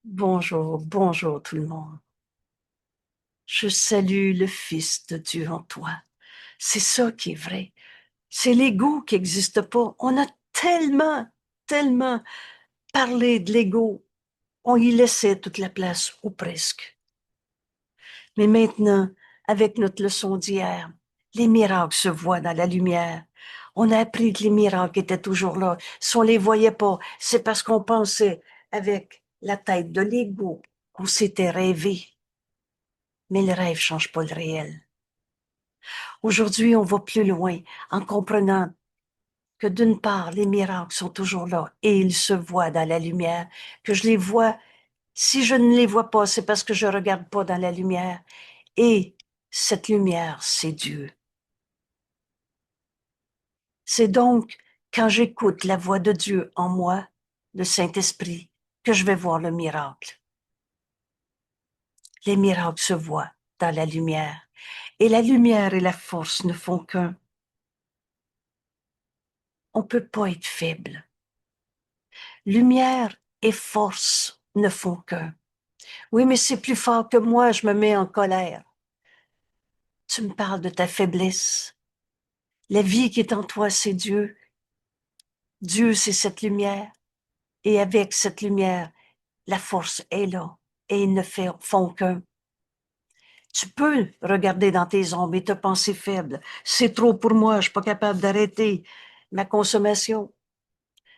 Bonjour, bonjour tout le monde. Je salue le Fils de Dieu en toi. C'est ça qui est vrai. C'est l'ego qui n'existe pas. On a tellement parlé de l'ego. On y laissait toute la place, ou presque. Mais maintenant, avec notre leçon d'hier, les miracles se voient dans la lumière. On a appris que les miracles étaient toujours là. Si on les voyait pas, c'est parce qu'on pensait avec la tête de l'ego qu'on s'était rêvé. Mais le rêve change pas le réel. Aujourd'hui, on va plus loin en comprenant que d'une part, les miracles sont toujours là et ils se voient dans la lumière, que je les vois. Si je ne les vois pas, c'est parce que je regarde pas dans la lumière. Et cette lumière, c'est Dieu. C'est donc quand j'écoute la voix de Dieu en moi, le Saint-Esprit, que je vais voir le miracle. Les miracles se voient dans la lumière. Et la lumière et la force ne font qu'un. On peut pas être faible. Lumière et force ne font qu'un. Oui, mais c'est plus fort que moi, je me mets en colère. Tu me parles de ta faiblesse. La vie qui est en toi, c'est Dieu. Dieu, c'est cette lumière. Et avec cette lumière, la force est là. Et ils ne font qu'un. Tu peux regarder dans tes ombres et te penser faible. C'est trop pour moi, je suis pas capable d'arrêter ma consommation.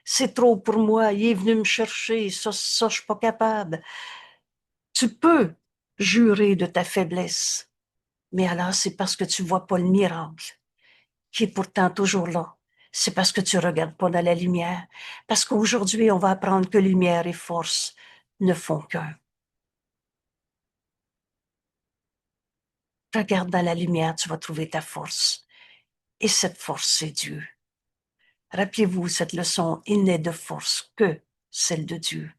C'est trop pour moi, il est venu me chercher, ça, je suis pas capable. Tu peux jurer de ta faiblesse, mais alors c'est parce que tu vois pas le miracle, qui est pourtant toujours là. C'est parce que tu regardes pas dans la lumière. Parce qu'aujourd'hui, on va apprendre que lumière et force ne font qu'un. Regarde dans la lumière, tu vas trouver ta force. Et cette force, c'est Dieu. Rappelez-vous cette leçon, il n'est de force que celle de Dieu.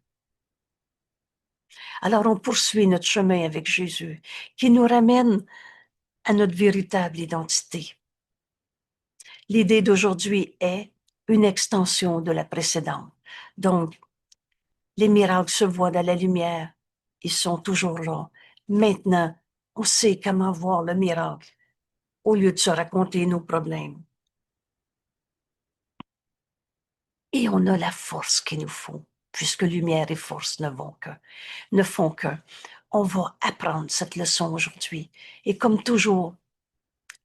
Alors on poursuit notre chemin avec Jésus, qui nous ramène à notre véritable identité. L'idée d'aujourd'hui est une extension de la précédente. Donc, les miracles se voient dans la lumière. Ils sont toujours là. Maintenant, on sait comment voir le miracle au lieu de se raconter nos problèmes. Et on a la force qu'il nous faut, puisque lumière et force ne font qu'un. On va apprendre cette leçon aujourd'hui. Et comme toujours,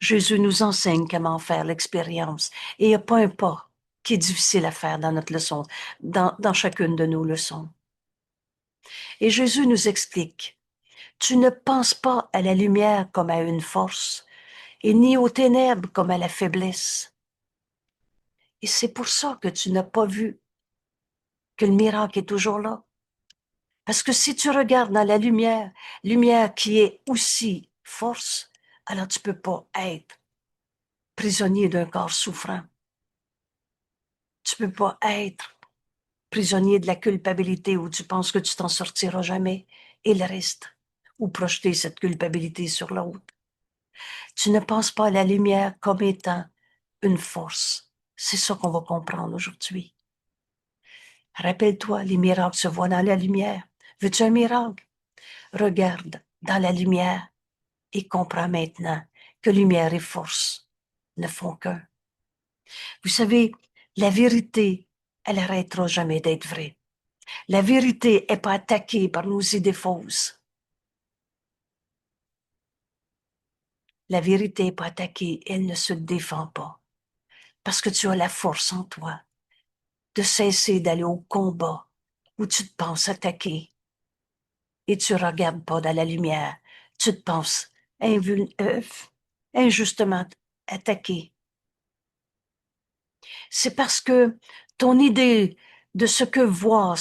Jésus nous enseigne comment faire l'expérience. Et il n'y a pas un pas qui est difficile à faire dans notre leçon, dans chacune de nos leçons. Et Jésus nous explique, tu ne penses pas à la lumière comme à une force, et ni aux ténèbres comme à la faiblesse. Et c'est pour ça que tu n'as pas vu que le miracle est toujours là. Parce que si tu regardes dans la lumière, lumière qui est aussi force, alors tu peux pas être prisonnier d'un corps souffrant. Tu peux pas être prisonnier de la culpabilité où tu penses que tu t'en sortiras jamais et le reste, ou projeter cette culpabilité sur l'autre. Tu ne penses pas à la lumière comme étant une force. C'est ça qu'on va comprendre aujourd'hui. Rappelle-toi, les miracles se voient dans la lumière. Veux-tu un miracle? Regarde dans la lumière et comprends maintenant que lumière et force ne font qu'un. Vous savez, la vérité, elle n'arrêtera jamais d'être vraie. La vérité n'est pas attaquée par nos idées fausses. La vérité n'est pas attaquée, elle ne se défend pas. Parce que tu as la force en toi de cesser d'aller au combat où tu te penses attaqué et tu ne regardes pas dans la lumière. Tu te penses injustement attaqué. C'est parce que ton idée de ce que voir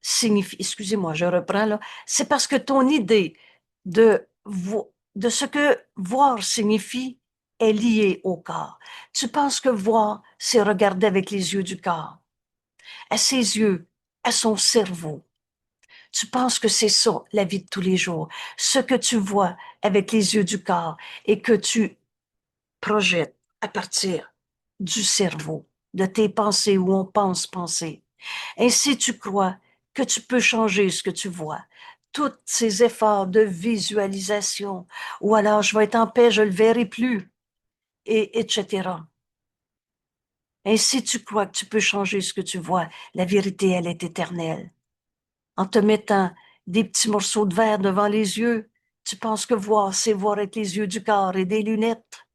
signifie, excusez-moi, je reprends là, c'est parce que ton idée de ce que voir signifie est liée au corps. Tu penses que voir, c'est regarder avec les yeux du corps, à ses yeux, à son cerveau. Tu penses que c'est ça, la vie de tous les jours, ce que tu vois avec les yeux du corps et que tu projettes à partir du cerveau, de tes pensées où on pense penser. Ainsi tu crois que tu peux changer ce que tu vois. Tous ces efforts de visualisation, ou alors je vais être en paix, je ne le verrai plus, et etc. Ainsi, tu crois que tu peux changer ce que tu vois. La vérité, elle est éternelle. En te mettant des petits morceaux de verre devant les yeux, tu penses que voir, c'est voir avec les yeux du corps et des lunettes.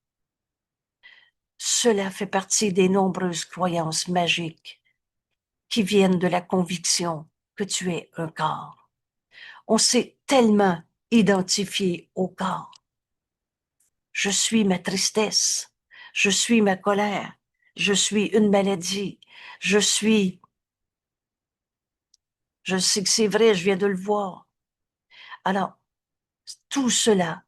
Cela fait partie des nombreuses croyances magiques qui viennent de la conviction que tu es un corps. On s'est tellement identifié au corps. Je suis ma tristesse, je suis ma colère, je suis une maladie, je suis, je sais que c'est vrai, je viens de le voir. Alors, tout cela,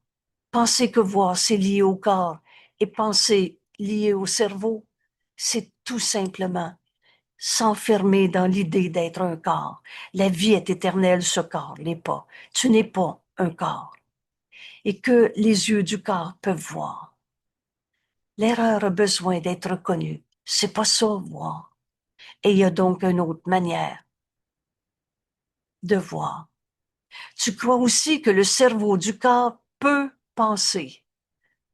penser que voir, c'est lié au corps et penser lié au cerveau, c'est tout simplement s'enfermer dans l'idée d'être un corps. La vie est éternelle, ce corps l'est pas. Tu n'es pas un corps. Et que les yeux du corps peuvent voir. L'erreur a besoin d'être reconnue. C'est pas ça, voir. Et il y a donc une autre manière de voir. Tu crois aussi que le cerveau du corps peut penser.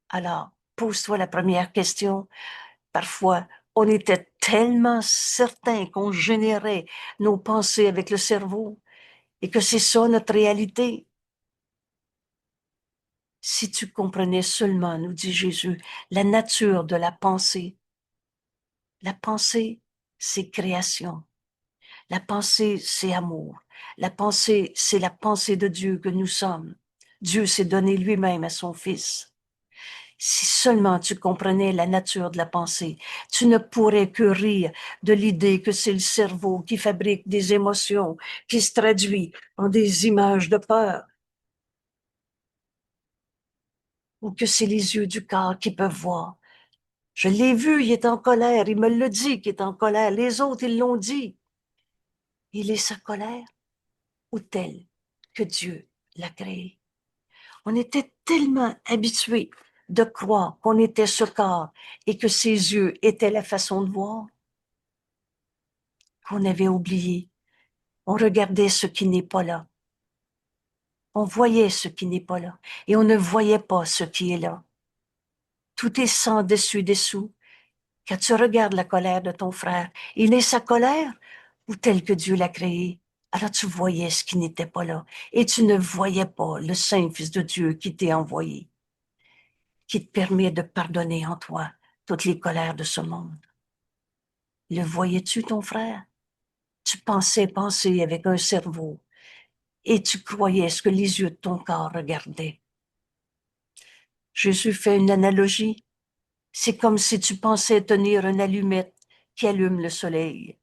Alors, pose-toi la première question. Parfois, on était tellement certain qu'on générait nos pensées avec le cerveau et que c'est ça notre réalité. Si tu comprenais seulement, nous dit Jésus, la nature de la pensée, c'est création. La pensée, c'est amour. La pensée, c'est la pensée de Dieu que nous sommes. Dieu s'est donné lui-même à son Fils. Si seulement tu comprenais la nature de la pensée, tu ne pourrais que rire de l'idée que c'est le cerveau qui fabrique des émotions, qui se traduit en des images de peur, ou que c'est les yeux du corps qui peuvent voir. Je l'ai vu, il est en colère, il me le dit qu'il est en colère, les autres, ils l'ont dit. Il est sa colère ou tel que Dieu l'a créé. On était tellement habitués de croire qu'on était ce corps et que ses yeux étaient la façon de voir qu'on avait oublié. On regardait ce qui n'est pas là. On voyait ce qui n'est pas là et on ne voyait pas ce qui est là. Tout est sans dessus-dessous. Quand tu regardes la colère de ton frère, il est sa colère ou tel que Dieu l'a créé. Alors tu voyais ce qui n'était pas là et tu ne voyais pas le Saint Fils de Dieu qui t'est envoyé, qui te permet de pardonner en toi toutes les colères de ce monde. Le voyais-tu, ton frère? Tu pensais penser avec un cerveau et tu croyais ce que les yeux de ton corps regardaient. Jésus fait une analogie. C'est comme si tu pensais tenir une allumette qui allume le soleil.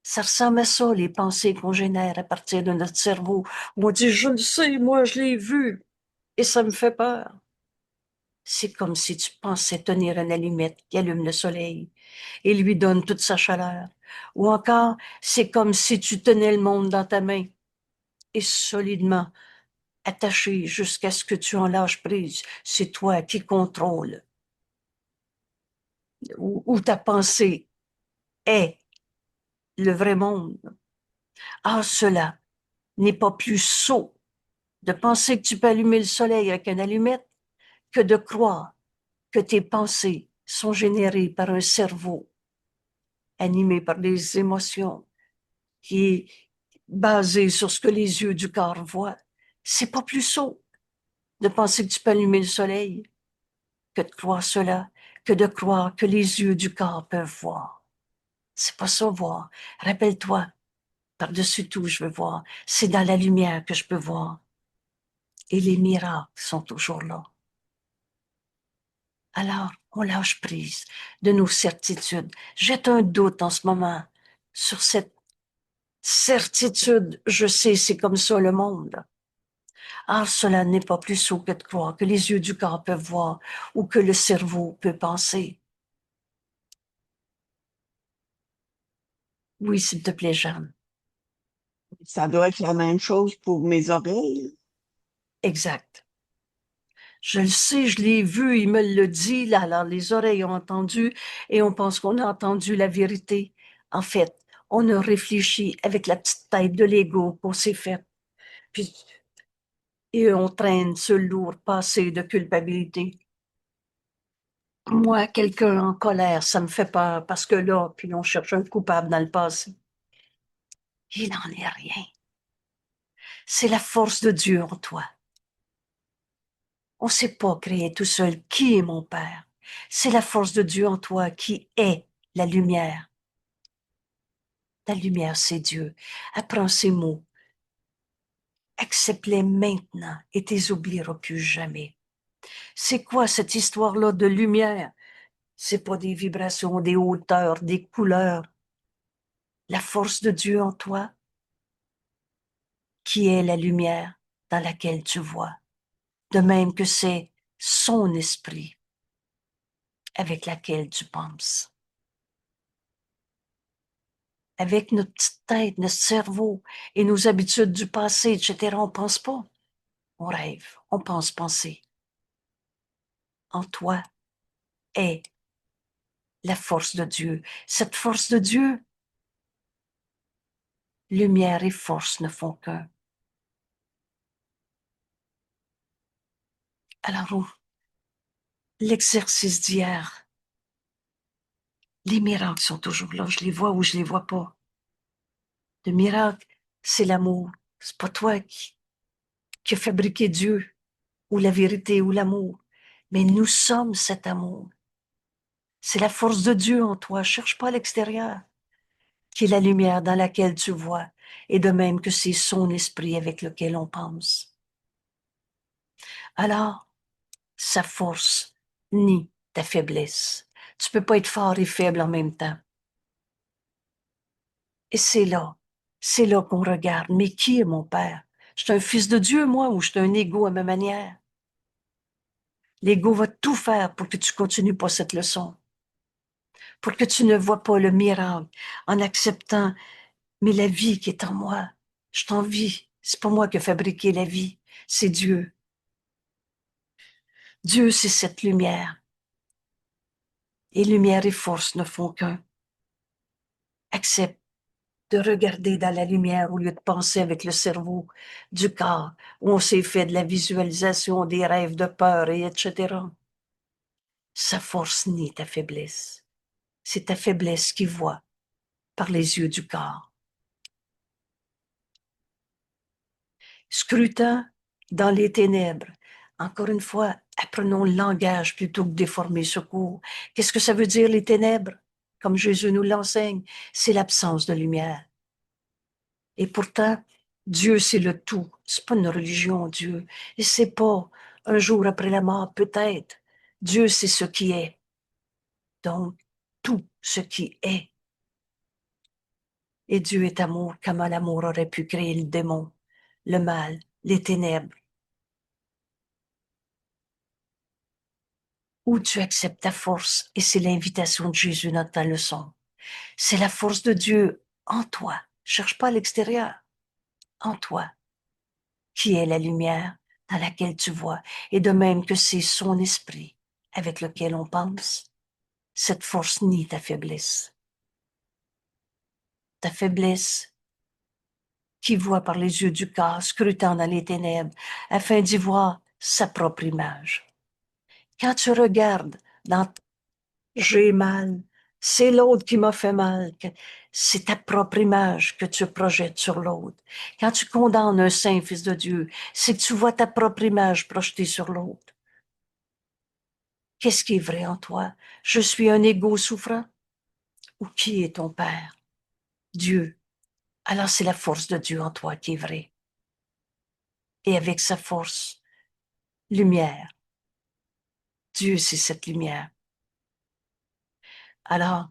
Ça ressemble à ça, les pensées qu'on génère à partir de notre cerveau, où on dit, je le sais, moi, je l'ai vu, et ça me fait peur. C'est comme si tu pensais tenir une allumette qui allume le soleil et lui donne toute sa chaleur. Ou encore, c'est comme si tu tenais le monde dans ta main et solidement attaché jusqu'à ce que tu en lâches prise. C'est toi qui contrôle où ta pensée est le vrai monde. Ah, cela n'est pas plus sot de penser que tu peux allumer le soleil avec une allumette que de croire que tes pensées sont générées par un cerveau animé par des émotions qui est basé sur ce que les yeux du corps voient. C'est pas plus sot de penser que tu peux allumer le soleil que de croire cela, que de croire que les yeux du corps peuvent voir. C'est pas ça voir. Rappelle-toi, par-dessus tout, je veux voir. C'est dans la lumière que je peux voir. Et les miracles sont toujours là. Alors, on lâche prise de nos certitudes. Jette un doute en ce moment sur cette certitude. Je sais, c'est comme ça le monde. Ah, cela n'est pas plus sot que de croire que les yeux du corps peuvent voir ou que le cerveau peut penser. Oui, s'il te plaît, Jeanne. Ça doit être la même chose pour mes oreilles. Exact. Je le sais, je l'ai vu, il me le dit, là, alors les oreilles ont entendu et on pense qu'on a entendu la vérité. En fait, On a réfléchi avec la petite tête de l'ego qu'on s'est fait. Puis, et on traîne ce lourd passé de culpabilité. Moi, quelqu'un en colère, ça me fait peur parce que là, puis on cherche un coupable dans le passé. Il n'en est rien. C'est la force de Dieu en toi. On ne s'est pas créé tout seul. Qui est mon Père? C'est la force de Dieu en toi qui est la lumière. La lumière, c'est Dieu. Apprends ces mots. Accepte-les maintenant et t'es oublieras plus jamais. C'est quoi cette histoire-là de lumière? C'est pas des vibrations, des hauteurs, des couleurs. La force de Dieu en toi, qui est la lumière dans laquelle tu vois. De même que c'est son esprit avec laquelle tu penses. Avec notre petite tête, notre cerveau et nos habitudes du passé, etc., on pense pas. On rêve, on pense penser. En toi est la force de Dieu. Cette force de Dieu, lumière et force ne font qu'un. Alors, l'exercice d'hier, les miracles sont toujours là. Je les vois ou je les vois pas. Le miracle, c'est l'amour. C'est pas toi qui a fabriqué Dieu ou la vérité ou l'amour. Mais nous sommes cet amour. C'est la force de Dieu en toi. Cherche pas à l'extérieur, qui est la lumière dans laquelle tu vois, et de même que c'est son esprit avec lequel on pense. Alors, sa force nie ta faiblesse. Tu peux pas être fort et faible en même temps. Et c'est là qu'on regarde. Mais qui est mon père? Je suis un fils de Dieu, moi, ou je suis un égo à ma manière? L'ego va tout faire pour que tu continues pas cette leçon, pour que tu ne vois pas le miracle en acceptant, mais la vie qui est en moi, je t'en vis. C'est pas moi qui ai fabriqué la vie, c'est Dieu. Dieu, c'est cette lumière. Et lumière et force ne font qu'un. Accepte de regarder dans la lumière au lieu de penser avec le cerveau du corps, où on s'est fait de la visualisation, des rêves de peur, et etc. Sa force nie ta faiblesse. C'est ta faiblesse qui voit par les yeux du corps. Scrutin dans les ténèbres. Encore une fois, apprenons le langage plutôt que déformer ce cours. Qu'est-ce que ça veut dire les ténèbres? Comme Jésus nous l'enseigne, c'est l'absence de lumière. Et pourtant, Dieu, c'est le tout. C'est pas une religion, Dieu. Et c'est pas un jour après la mort, peut-être. Dieu, c'est ce qui est. Donc, tout ce qui est. Et Dieu est amour. Comment l'amour aurait pu créer le démon, le mal, les ténèbres? Où tu acceptes ta force, et c'est l'invitation de Jésus dans ta leçon. C'est la force de Dieu en toi. Cherche pas à l'extérieur, en toi, qui est la lumière dans laquelle tu vois, et de même que c'est son esprit avec lequel on pense. Cette force nie ta faiblesse. Ta faiblesse qui voit par les yeux du corps, scrutant dans les ténèbres, afin d'y voir sa propre image. Quand tu regardes dans j'ai mal, c'est l'autre qui m'a fait mal, c'est ta propre image que tu projettes sur l'autre. Quand tu condamnes un saint fils de Dieu, c'est que tu vois ta propre image projetée sur l'autre. Qu'est-ce qui est vrai en toi? Je suis un égo souffrant? Ou qui est ton Père? Dieu. Alors c'est la force de Dieu en toi qui est vraie. Et avec sa force, lumière. Dieu, c'est cette lumière. Alors,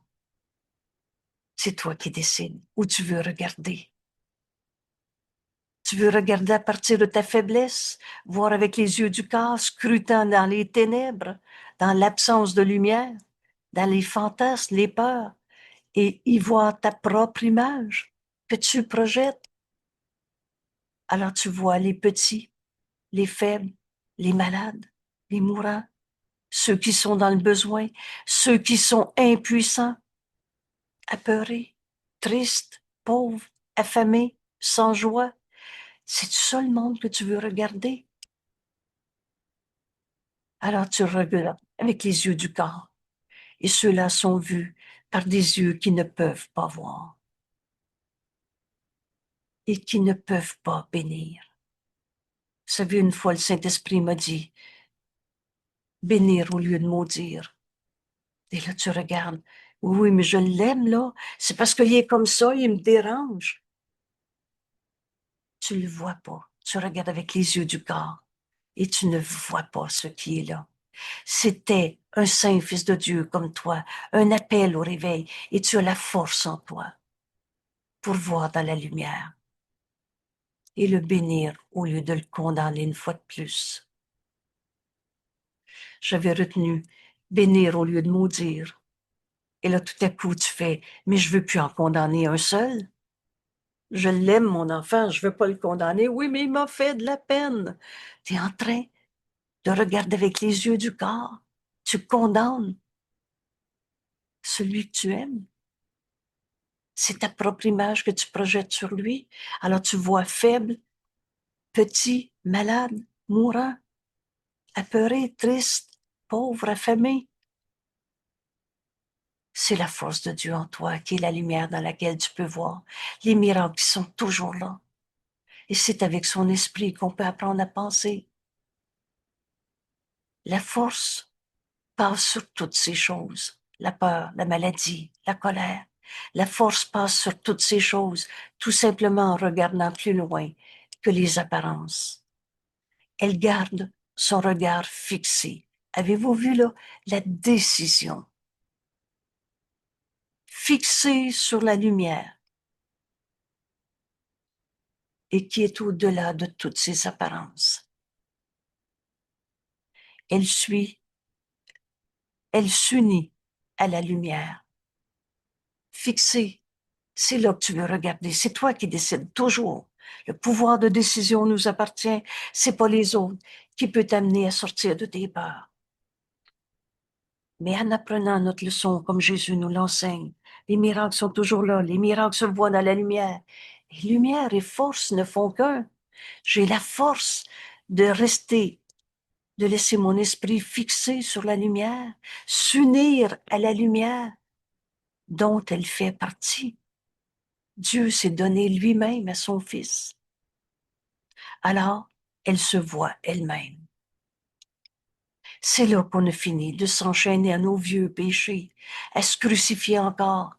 c'est toi qui décides où tu veux regarder. Tu veux regarder à partir de ta faiblesse, voir avec les yeux du corps, scrutant dans les ténèbres, dans l'absence de lumière, dans les fantasmes, les peurs, et y voir ta propre image que tu projettes. Alors tu vois les petits, les faibles, les malades, les mourants, ceux qui sont dans le besoin, ceux qui sont impuissants, apeurés. triste, pauvre, affamé, sans joie? C'est ça le monde que tu veux regarder? Alors tu regardes avec les yeux du corps, et ceux-là sont vus par des yeux qui ne peuvent pas voir et qui ne peuvent pas bénir. Vous savez, une fois, le Saint-Esprit m'a dit, bénir au lieu de maudire. Et là, tu regardes, oui, mais je l'aime, là. C'est parce qu'il est comme ça, il me dérange. Tu ne le vois pas. Tu regardes avec les yeux du corps et tu ne vois pas ce qui est là. C'était un saint fils de Dieu comme toi, un appel au réveil, et tu as la force en toi pour voir dans la lumière et le bénir au lieu de le condamner une fois de plus. J'avais retenu bénir au lieu de maudire. Et là, tout à coup, tu fais, mais je veux plus en condamner un seul. Je l'aime, mon enfant, je veux pas le condamner. Oui, mais il m'a fait de la peine. Tu es en train de regarder avec les yeux du corps. Tu condamnes celui que tu aimes. C'est ta propre image que tu projettes sur lui. Alors tu vois faible, petit, malade, mourant, apeuré, triste, pauvre, affamé. C'est la force de Dieu en toi qui est la lumière dans laquelle tu peux voir les miracles qui sont toujours là. Et c'est avec son esprit qu'on peut apprendre à penser. La force passe sur toutes ces choses. La peur, la maladie, la colère. La force passe sur toutes ces choses, tout simplement en regardant plus loin que les apparences. Elle garde son regard fixé. Avez-vous vu là la décision? Fixée sur la lumière et qui est au-delà de toutes ces apparences. Elle suit, elle s'unit à la lumière. Fixée, c'est là que tu veux regarder. C'est toi qui décides toujours. Le pouvoir de décision nous appartient. C'est pas les autres qui peut t'amener à sortir de tes peurs. Mais en apprenant notre leçon comme Jésus nous l'enseigne, les miracles sont toujours là. Les miracles se voient dans la lumière. Et lumière et force ne font qu'un. J'ai la force de rester, de laisser mon esprit fixé sur la lumière, s'unir à la lumière dont elle fait partie. Dieu s'est donné lui-même à son Fils. Alors, elle se voit elle-même. C'est là qu'on a fini de s'enchaîner à nos vieux péchés, à se crucifier encore,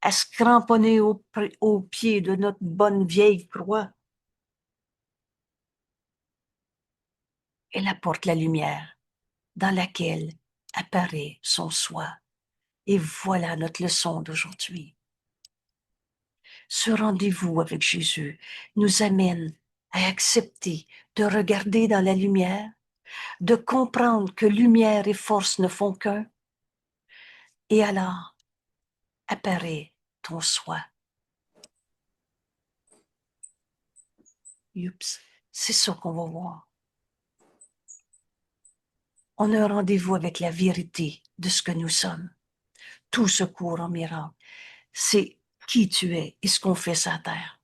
à se cramponner au pied de notre bonne vieille croix. Elle apporte la lumière dans laquelle apparaît son soi. Et voilà notre leçon d'aujourd'hui. Ce rendez-vous avec Jésus nous amène à accepter de regarder dans la lumière, de comprendre que lumière et force ne font qu'un, et alors apparaît ton soi. Oups, c'est ça qu'on va voir. On a un rendez-vous avec la vérité de ce que nous sommes. Tout se court en miracle. C'est qui tu es et ce qu'on fait sur la terre.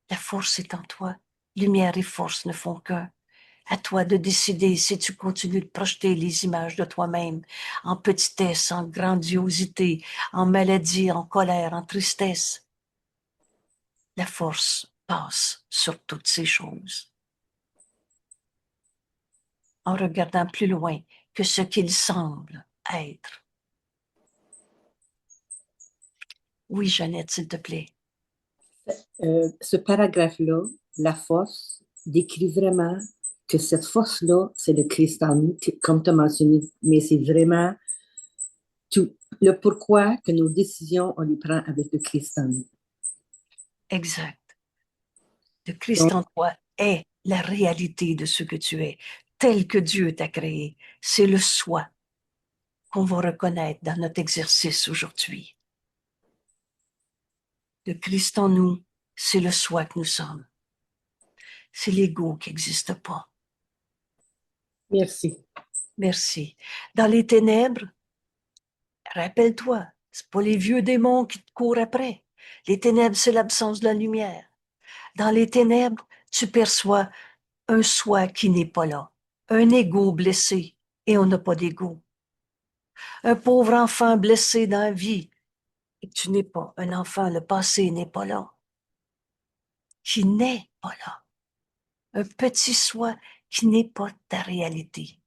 La force est en toi. Lumière et force ne font qu'un. À toi de décider si tu continues de projeter les images de toi-même en petitesse, en grandiosité, en maladie, en colère, en tristesse. La force passe sur toutes ces choses en regardant plus loin que ce qu'il semble être. Oui, Jeannette, s'il te plaît. Ce paragraphe-là, la force, décrit vraiment que cette force-là, c'est le Christ en nous, comme tu as mentionné, mais c'est vraiment tout le pourquoi que nos décisions, on les prend avec le Christ en nous. Exact. Le Christ Donc, en toi est la réalité de ce que tu es, tel que Dieu t'a créé. C'est le soi qu'on va reconnaître dans notre exercice aujourd'hui. Le Christ en nous, c'est le soi que nous sommes. C'est l'ego qui n'existe pas. merci. Merci. Dans les ténèbres, rappelle-toi, C'est pas les vieux démons qui te courent après. Les ténèbres, c'est l'absence de la lumière. Dans les ténèbres, tu perçois un soi qui n'est pas là, un ego blessé, et on n'a pas d'ego. Un pauvre enfant blessé dans la vie, et tu n'es pas un enfant, le passé n'est pas là, qui n'est pas là. Un petit soi qui n'est pas ta réalité.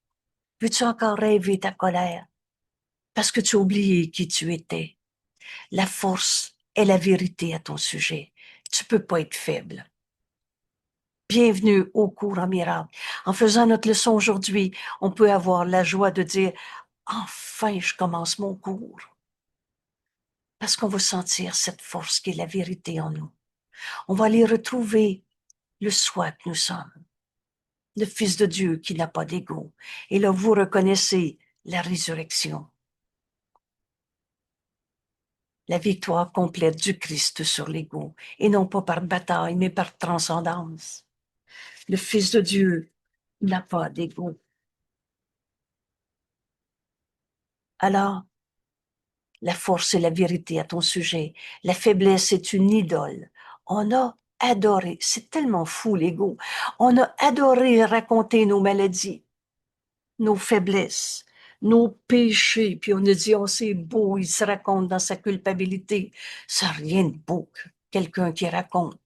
Veux-tu encore rêver ta colère? Parce que tu as oublié qui tu étais. La force est la vérité à ton sujet. Tu peux pas être faible. Bienvenue au cours en miracle. En faisant notre leçon aujourd'hui, on peut avoir la joie de dire « Enfin, je commence mon cours ». Parce qu'on va sentir cette force qui est la vérité en nous. On va aller retrouver le soi que nous sommes, le Fils de Dieu qui n'a pas d'ego. Et là, vous reconnaissez la résurrection, la victoire complète du Christ sur l'ego, et non pas par bataille, mais par transcendance. Le Fils de Dieu n'a pas d'ego. Alors, la force est la vérité à ton sujet. La faiblesse est une idole. On a adoré, c'est tellement fou l'ego, on a adoré raconter nos maladies, nos faiblesses, nos péchés, puis on a dit, oh c'est beau, il se raconte dans sa culpabilité. Ça n'a rien de beau que quelqu'un qui raconte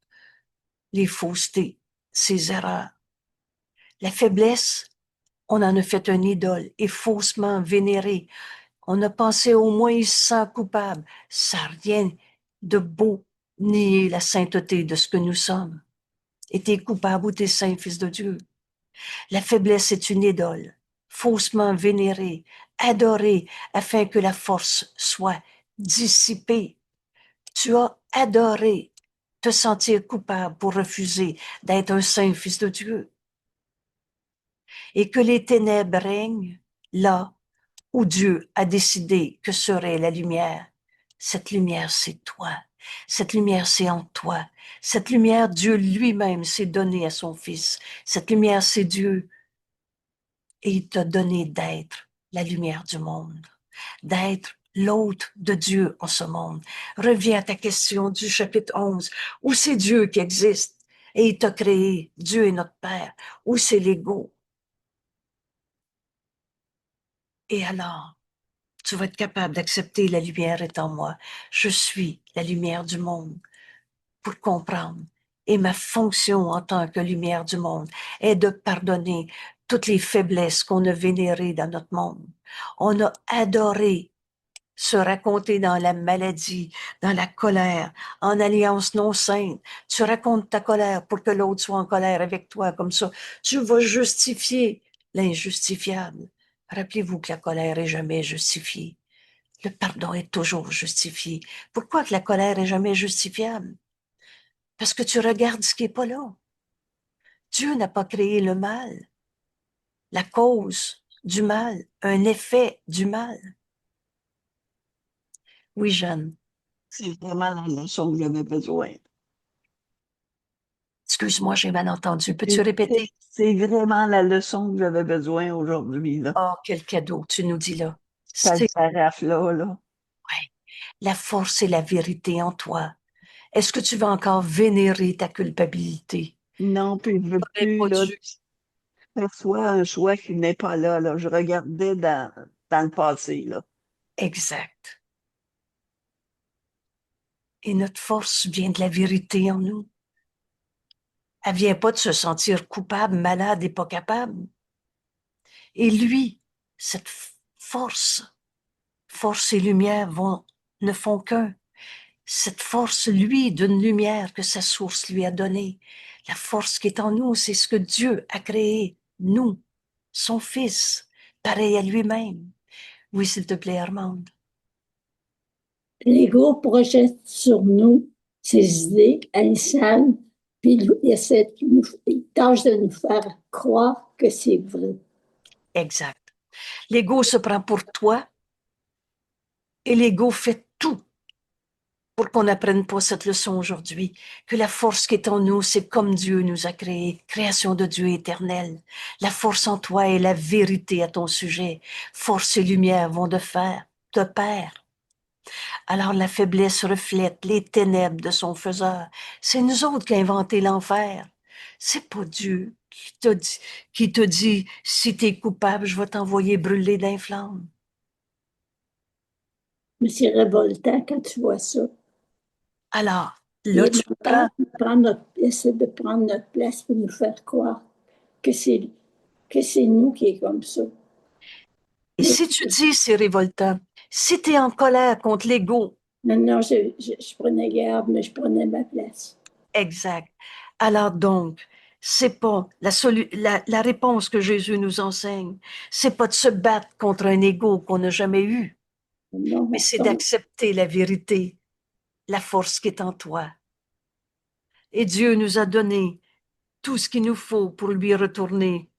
les faussetés, ses erreurs. La faiblesse, on en a fait une idole et faussement vénérée. On a pensé au moins il se sent coupable. Ça n'a rien de beau nier la sainteté de ce que nous sommes. Et t'es coupable ou t'es saint, fils de Dieu. La faiblesse est une idole, faussement vénérée, adorée, afin que la force soit dissipée. Tu as adoré te sentir coupable pour refuser d'être un saint fils de Dieu. Et que les ténèbres règnent là où Dieu a décidé que serait la lumière. Cette lumière, c'est toi. Cette lumière, c'est en toi. Cette lumière, Dieu lui-même s'est donné à son Fils. Cette lumière, c'est Dieu. Et il t'a donné d'être la lumière du monde, d'être l'hôte de Dieu en ce monde. Reviens à ta question du chapitre 11, où c'est Dieu qui existe et il t'a créé, Dieu est notre Père, où c'est l'ego. Et alors, tu vas être capable d'accepter la lumière est en moi. Je suis la lumière du monde pour comprendre. Et ma fonction en tant que lumière du monde est de pardonner toutes les faiblesses qu'on a vénérées dans notre monde. On a adoré se raconter dans la maladie, dans la colère, en alliance non sainte. Tu racontes ta colère pour que l'autre soit en colère avec toi, comme ça. Tu vas justifier l'injustifiable. Rappelez-vous que la colère est jamais justifiée. Le pardon est toujours justifié. Pourquoi que la colère est jamais justifiable? Parce que tu regardes ce qui est pas là. Dieu n'a pas créé le mal, la cause du mal, un effet du mal. Oui, Jeanne. C'est vraiment la leçon que j'avais besoin. Excuse-moi, j'ai mal entendu. Peux-tu répéter? C'est vraiment la leçon que j'avais besoin aujourd'hui, là. Oh, quel cadeau tu nous dis là. Cette C'est paraphe-là, là. ouais, la force et la vérité en toi. Est-ce que tu vas encore vénérer ta culpabilité? Non, puis je veux T'aurais plus, pas là, dû. perçois un choix qui n'est pas là, là. Je regardais dans le passé, là. Exact. Et notre force vient de la vérité en nous. Elle vient pas de se sentir coupable, malade et pas capable. Et lui, cette force et lumière ne font qu'un. Cette force, lui, d'une lumière que sa source lui a donnée. La force qui est en nous, c'est ce que Dieu a créé, nous, son Fils, pareil à lui-même. Oui, s'il te plaît, Armande. L'ego projette sur nous ses idées insanes, puis il tâche de nous faire croire que c'est vrai. Exact. L'ego se prend pour toi et l'ego fait tout pour qu'on n'apprenne pas cette leçon aujourd'hui, que la force qui est en nous, c'est comme Dieu nous a créés, création de Dieu éternel. La force en toi est la vérité à ton sujet. Force et lumière vont de pair. Alors la faiblesse reflète les ténèbres de son faiseur. C'est nous autres qui avons inventé l'enfer. C'est pas Dieu qui te dit, si t'es coupable, je vais t'envoyer brûler dans les flammes. Mais c'est révoltant quand tu vois ça. Alors, là, Et tu menteur prends, essaie de prendre notre place pour nous faire croire que c'est nous qui est comme ça. et Mais si tu dis c'est révoltant, si tu es en colère contre l'ego, non, non, je prenais garde, mais je prenais ma place. exact. Alors donc, c'est pas la réponse que Jésus nous enseigne, c'est pas de se battre contre un ego qu'on n'a jamais eu, Non, mais c'est d'accepter la vérité, la force qui est en toi. Et Dieu nous a donné tout ce qu'il nous faut pour lui retourner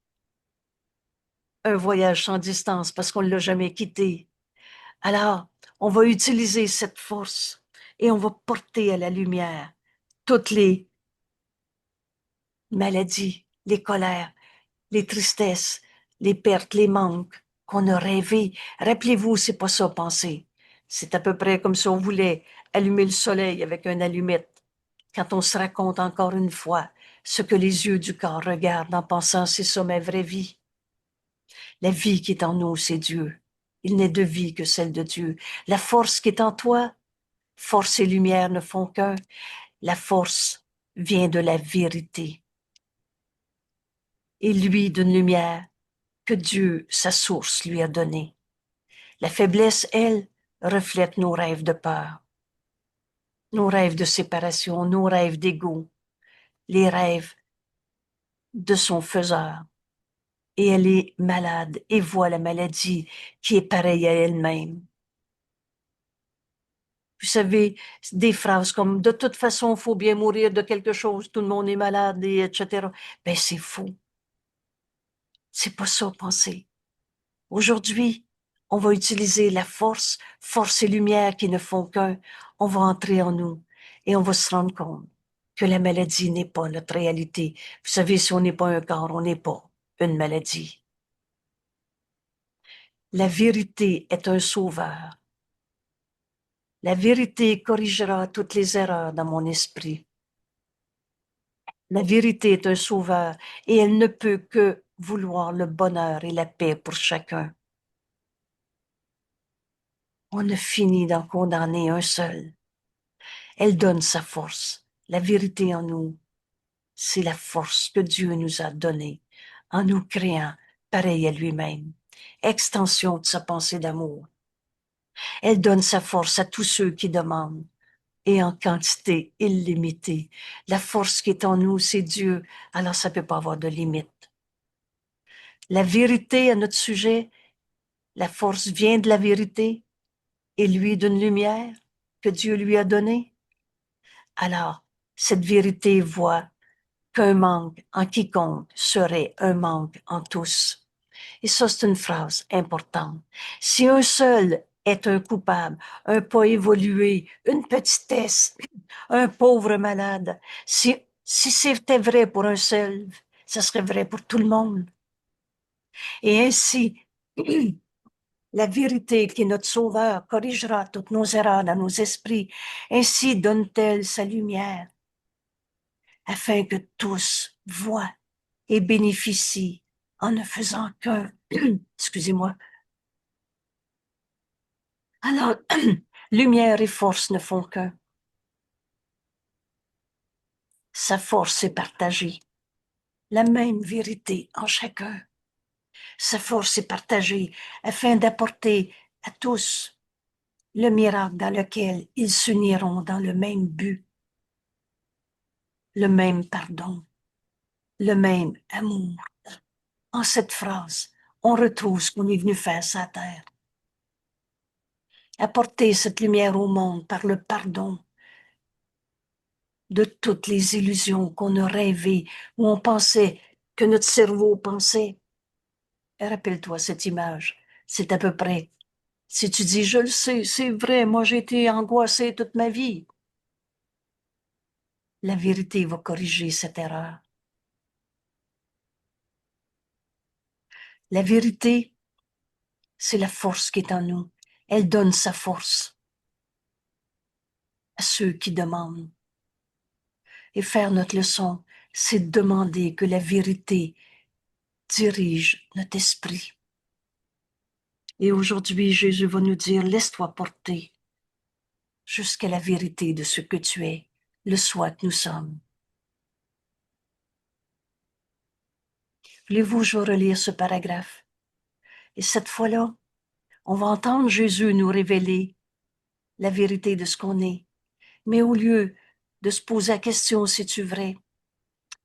un voyage sans distance parce qu'on ne l'a jamais quitté. Alors, on va utiliser cette force et on va porter à la lumière toutes les maladies, les colères, les tristesses, les pertes, les manques qu'on a rêvé. Rappelez-vous, c'est pas ça penser. C'est à peu près comme si on voulait allumer le soleil avec un allumette. Quand on se raconte encore une fois ce que les yeux du corps regardent en pensant c'est ça ma vraie vie. La vie qui est en nous, c'est Dieu. Il n'est de vie que celle de Dieu. La force qui est en toi, force et lumière ne font qu'un. La force vient de la vérité. Et lui d'une lumière que Dieu, sa source, lui a donnée. La faiblesse, elle, reflète nos rêves de peur, nos rêves de séparation, nos rêves d'ego, les rêves de son faiseur. Et elle est malade et voit la maladie qui est pareille à elle-même. Vous savez, des phrases comme « de toute façon, il faut bien mourir de quelque chose, tout le monde est malade, et etc. » Ben, c'est faux. C'est pas ça, penser. Aujourd'hui, on va utiliser la force, force et lumière qui ne font qu'un. On va entrer en nous et on va se rendre compte que la maladie n'est pas notre réalité. Vous savez, si on n'est pas un corps, on n'est pas une maladie. La vérité est un sauveur. La vérité corrigera toutes les erreurs dans mon esprit. La vérité est un sauveur et elle ne peut que vouloir le bonheur et la paix pour chacun. On ne finit d'en condamner un seul. Elle donne sa force. La vérité en nous, c'est la force que Dieu nous a donnée en nous créant pareil à lui-même. Extension de sa pensée d'amour. Elle donne sa force à tous ceux qui demandent et en quantité illimitée. La force qui est en nous, c'est Dieu, alors ça ne peut pas avoir de limite. La vérité à notre sujet, la force vient de la vérité et lui d'une lumière que Dieu lui a donnée. Alors, cette vérité voit qu'un manque en quiconque serait un manque en tous. Et ça, c'est une phrase importante. Si un seul est un coupable, un pas évolué, une petitesse, un pauvre malade, si c'était vrai pour un seul, ça serait vrai pour tout le monde. Et ainsi, la vérité qui est notre sauveur corrigera toutes nos erreurs dans nos esprits. Ainsi donne-t-elle sa lumière afin que tous voient et bénéficient en ne faisant qu'un. Excusez-moi. Alors, lumière et force ne font qu'un. Sa force est partagée. La même vérité en chacun. Sa force est partagée afin d'apporter à tous le miracle dans lequel ils s'uniront dans le même but, le même pardon, le même amour. En cette phrase, on retrouve ce qu'on est venu faire sur la terre. Apporter cette lumière au monde par le pardon de toutes les illusions qu'on a rêvées, où on pensait que notre cerveau pensait. Et rappelle-toi cette image, c'est à peu près. Si tu dis, je le sais, c'est vrai, moi j'ai été angoissée toute ma vie, la vérité va corriger cette erreur. La vérité, c'est la force qui est en nous. Elle donne sa force. à ceux qui demandent. Et faire notre leçon, c'est demander que la vérité dirige notre esprit. Et aujourd'hui, Jésus va nous dire, laisse-toi porter jusqu'à la vérité de ce que tu es, le soi que nous sommes. Voulez-vous, je vais relire ce paragraphe. Et cette fois-là, on va entendre Jésus nous révéler la vérité de ce qu'on est. Mais au lieu de se poser la question si tu es vrai,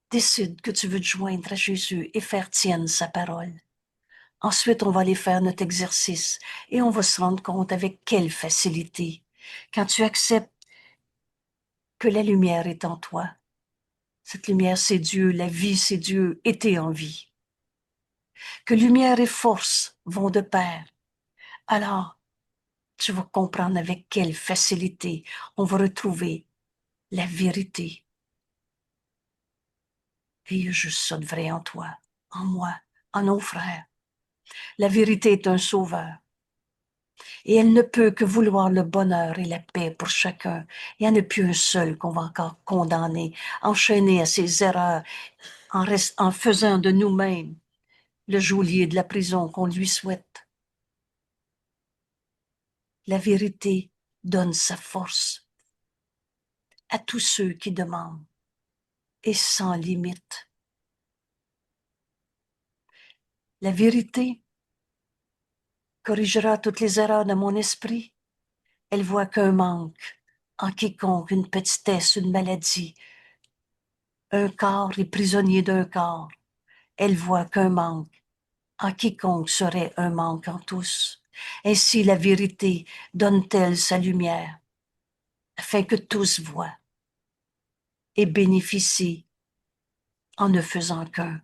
décide que tu veux te joindre à Jésus et faire tienne sa parole. Ensuite, on va aller faire notre exercice et on va se rendre compte avec quelle facilité. Quand tu acceptes que la lumière est en toi, cette lumière c'est Dieu, la vie c'est Dieu, et t'es en vie. Que lumière et force vont de pair. Alors, tu vas comprendre avec quelle facilité on va retrouver la vérité. Et il y a juste ça de vrai en toi, en moi, en nos frères. La vérité est un sauveur. Et elle ne peut que vouloir le bonheur et la paix pour chacun. Il n'y en a plus un seul qu'on va encore condamner, enchaîner à ses erreurs, en faisant de nous-mêmes le geôlier de la prison qu'on lui souhaite. La vérité donne sa force à tous ceux qui demandent et sans limite. La vérité corrigera toutes les erreurs de mon esprit. Elle voit qu'un manque en quiconque, une petitesse, une maladie. Un corps est prisonnier d'un corps. Elle voit qu'un manque en quiconque serait un manque en tous. Ainsi la vérité donne-t-elle sa lumière, afin que tous voient et bénéficient en ne faisant qu'un.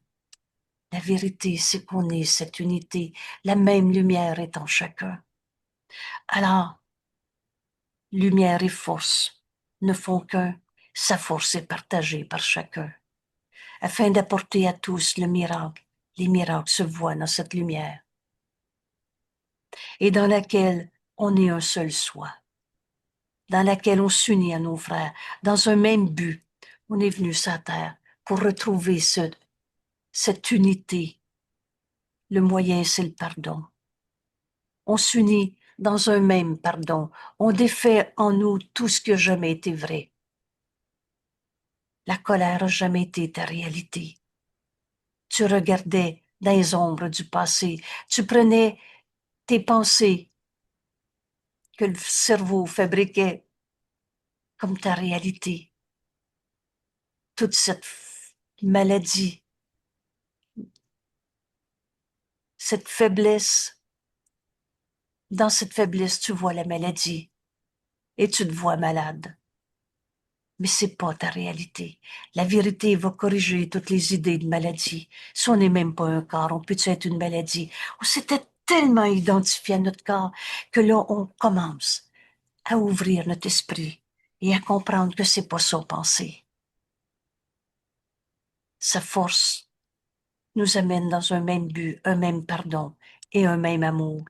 La vérité, c'est qu'on est cette unité, la même lumière est en chacun. Alors, lumière et force ne font qu'un, sa force est partagée par chacun. Afin d'apporter à tous le miracle, les miracles se voient dans cette lumière, et dans laquelle on est un seul soi, dans laquelle on s'unit à nos frères, dans un même but. On est venu sur la terre pour retrouver cette unité. Le moyen, c'est le pardon. On s'unit dans un même pardon. On défait en nous tout ce qui n'a jamais été vrai. La colère n'a jamais été ta réalité. Tu regardais dans les ombres du passé. Tu prenais tes pensées que le cerveau fabriquait comme ta réalité. Toute cette maladie, cette faiblesse, dans cette faiblesse, tu vois la maladie et tu te vois malade. Mais c'est pas ta réalité. La vérité va corriger toutes les idées de maladie. Si on n'est même pas un corps, on peut être une maladie. On s'était tellement identifié à notre corps que là, on commence à ouvrir notre esprit et à comprendre que c'est pas ça penser. Sa force nous amène dans un même but, un même pardon et un même amour.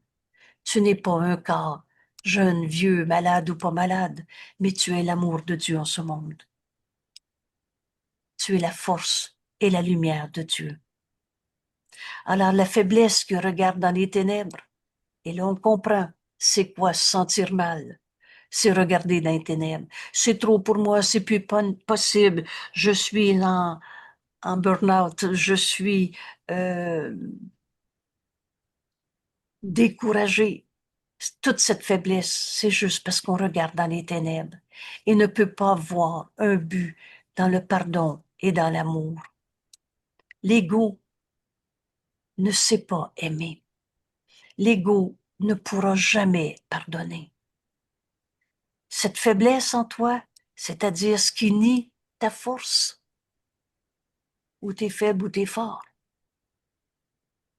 Tu n'es pas un corps, jeune, vieux, malade ou pas malade, mais tu es l'amour de Dieu en ce monde. Tu es la force et la lumière de Dieu. Alors la faiblesse qui regarde dans les ténèbres, et là on comprend c'est quoi se sentir mal, c'est regarder dans les ténèbres. C'est trop pour moi, c'est plus possible, je suis en burn-out, je suis découragé. Toute cette faiblesse, c'est juste parce qu'on regarde dans les ténèbres et ne peut pas voir un but dans le pardon et dans l'amour. L'ego ne sait pas aimer. L'ego ne pourra jamais pardonner. Cette faiblesse en toi, c'est-à-dire ce qui nie ta force, ou t'es faible ou t'es fort.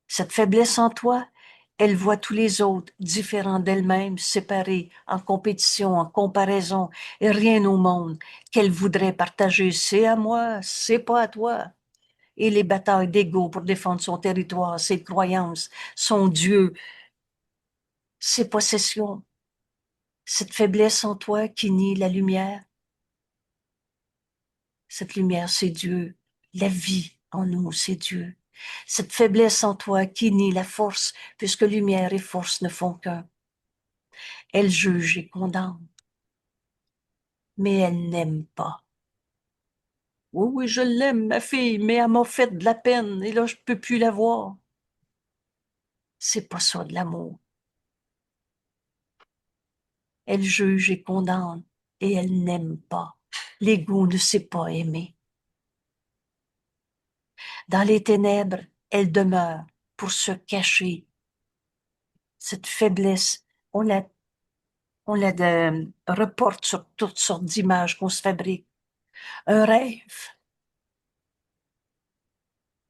Cette faiblesse en toi, elle voit tous les autres différents d'elle-même, séparés, en compétition, en comparaison, et rien au monde qu'elle voudrait partager. C'est à moi, c'est pas à toi. Et les batailles d'ego pour défendre son territoire, ses croyances, son Dieu, ses possessions. Cette faiblesse en toi qui nie la lumière, cette lumière, c'est Dieu. La vie en nous, c'est Dieu. Cette faiblesse en toi qui nie la force, puisque lumière et force ne font qu'un. Elle juge et condamne, mais elle n'aime pas. Oui, oui, je l'aime, ma fille, mais elle m'a fait de la peine et là, je peux plus la voir. C'est pas ça de l'amour. Elle juge et condamne et elle n'aime pas. L'ego ne sait pas aimer. Dans les ténèbres, elle demeure pour se cacher. Cette faiblesse, on la reporte sur toutes sortes d'images qu'on se fabrique. Un rêve.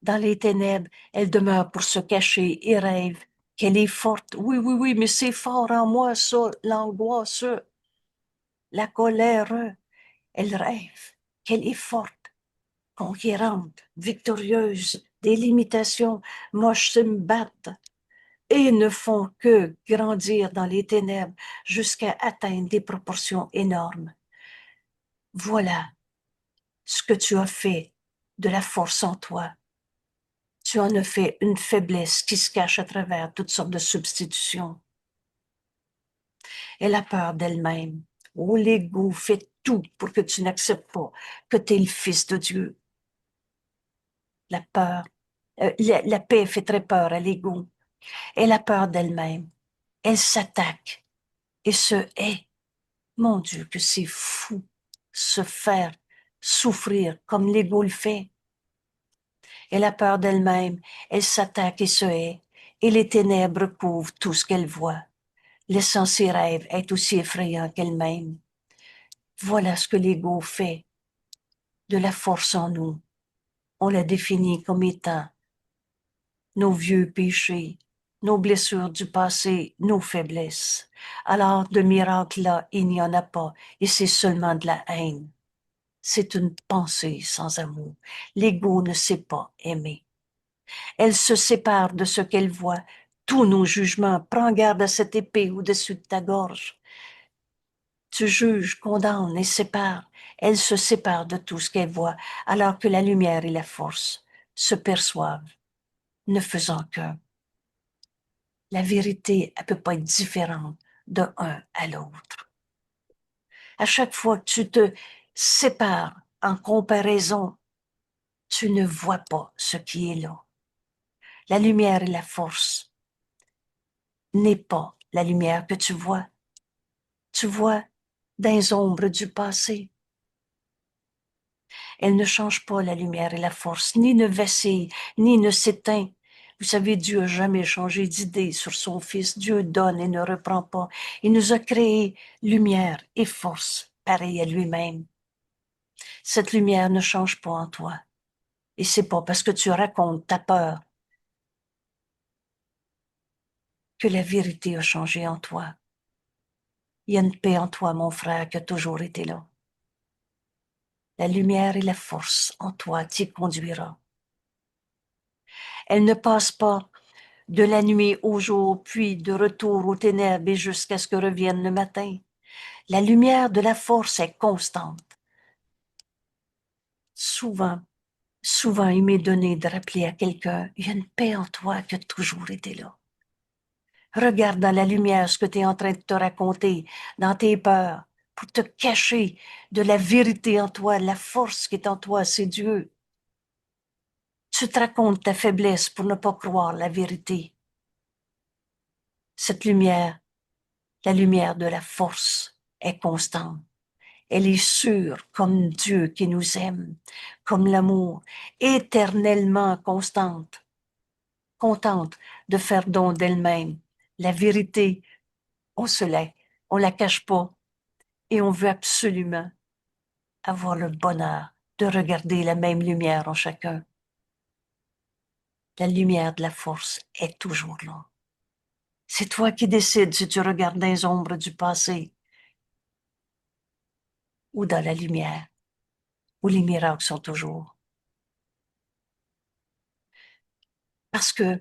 Dans les ténèbres, elle demeure pour se cacher et rêve qu'elle est forte. Oui, oui, oui, mais c'est fort en moi, ça, l'angoisse, la colère. Elle rêve qu'elle est forte, conquérante, victorieuse, des limitations, moches se me battent et ne font que grandir dans les ténèbres jusqu'à atteindre des proportions énormes. Voilà ce que tu as fait de la force en toi. Tu en as fait une faiblesse qui se cache à travers toutes sortes de substitutions. Elle a peur d'elle-même. Oh, l'ego fait tout pour que tu n'acceptes pas que tu es le fils de Dieu. La peur, la paix fait très peur à l'ego. Elle a peur d'elle-même. Elle s'attaque et se hait. Mon Dieu, que c'est fou, se faire souffrir comme l'ego le fait. Elle a peur d'elle-même, elle s'attaque et se hait, et les ténèbres couvrent tout ce qu'elle voit, laissant ses rêves être aussi effrayants qu'elle-même. Voilà ce que l'ego fait de la force en nous. On la définit comme étant nos vieux péchés, nos blessures du passé, nos faiblesses. Alors, de miracle là, il n'y en a pas, et c'est seulement de la haine. C'est une pensée sans amour. L'ego ne sait pas aimer. Elle se sépare de ce qu'elle voit. Tous nos jugements, prends garde à cette épée au-dessus de ta gorge. Tu juges, condamnes et sépares. Elle se sépare de tout ce qu'elle voit, alors que la lumière et la force se perçoivent, ne faisant qu'un. La vérité, elle peut pas être différente de un à l'autre. À chaque fois que tu te sépares en comparaison, tu ne vois pas ce qui est là. La lumière et la force n'est pas la lumière que tu vois. Tu vois dans les ombres du passé. Elle ne change pas la lumière et la force, ni ne vacille, ni ne s'éteint. Vous savez, Dieu n'a jamais changé d'idée sur son Fils. Dieu donne et ne reprend pas. Il nous a créé lumière et force, pareil à lui-même. Cette lumière ne change pas en toi. Et c'est pas parce que tu racontes ta peur que la vérité a changé en toi. Il y a une paix en toi, mon frère, qui a toujours été là. La lumière et la force en toi t'y conduira. Elle ne passe pas de la nuit au jour, puis de retour aux ténèbres et jusqu'à ce que revienne le matin. La lumière de la force est constante. Souvent, souvent, il m'est donné de rappeler à quelqu'un, il y a une paix en toi qui a toujours été là. Regarde dans la lumière ce que tu es en train de te raconter, dans tes peurs, pour te cacher de la vérité en toi, la force qui est en toi, c'est Dieu. Tu te racontes ta faiblesse pour ne pas croire la vérité. Cette lumière, la lumière de la force, est constante. Elle est sûre comme Dieu qui nous aime, comme l'amour, éternellement constante, contente de faire don d'elle-même. La vérité, on la cache pas et on veut absolument avoir le bonheur de regarder la même lumière en chacun. La lumière de la force est toujours là. C'est toi qui décides si tu regardes dans les ombres du passé ou dans la lumière, où les miracles sont toujours. Parce que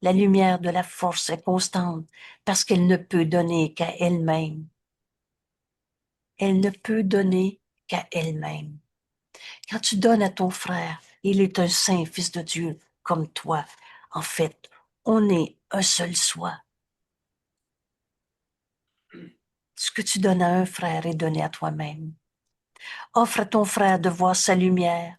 la lumière de la force est constante, parce qu'elle ne peut donner qu'à elle-même. elle ne peut donner qu'à elle-même. Quand tu donnes à ton frère, il est un saint fils de Dieu comme toi. En fait, on est un seul soi. Ce que tu donnes à un frère est donné à toi-même. Offre à ton frère de voir sa lumière,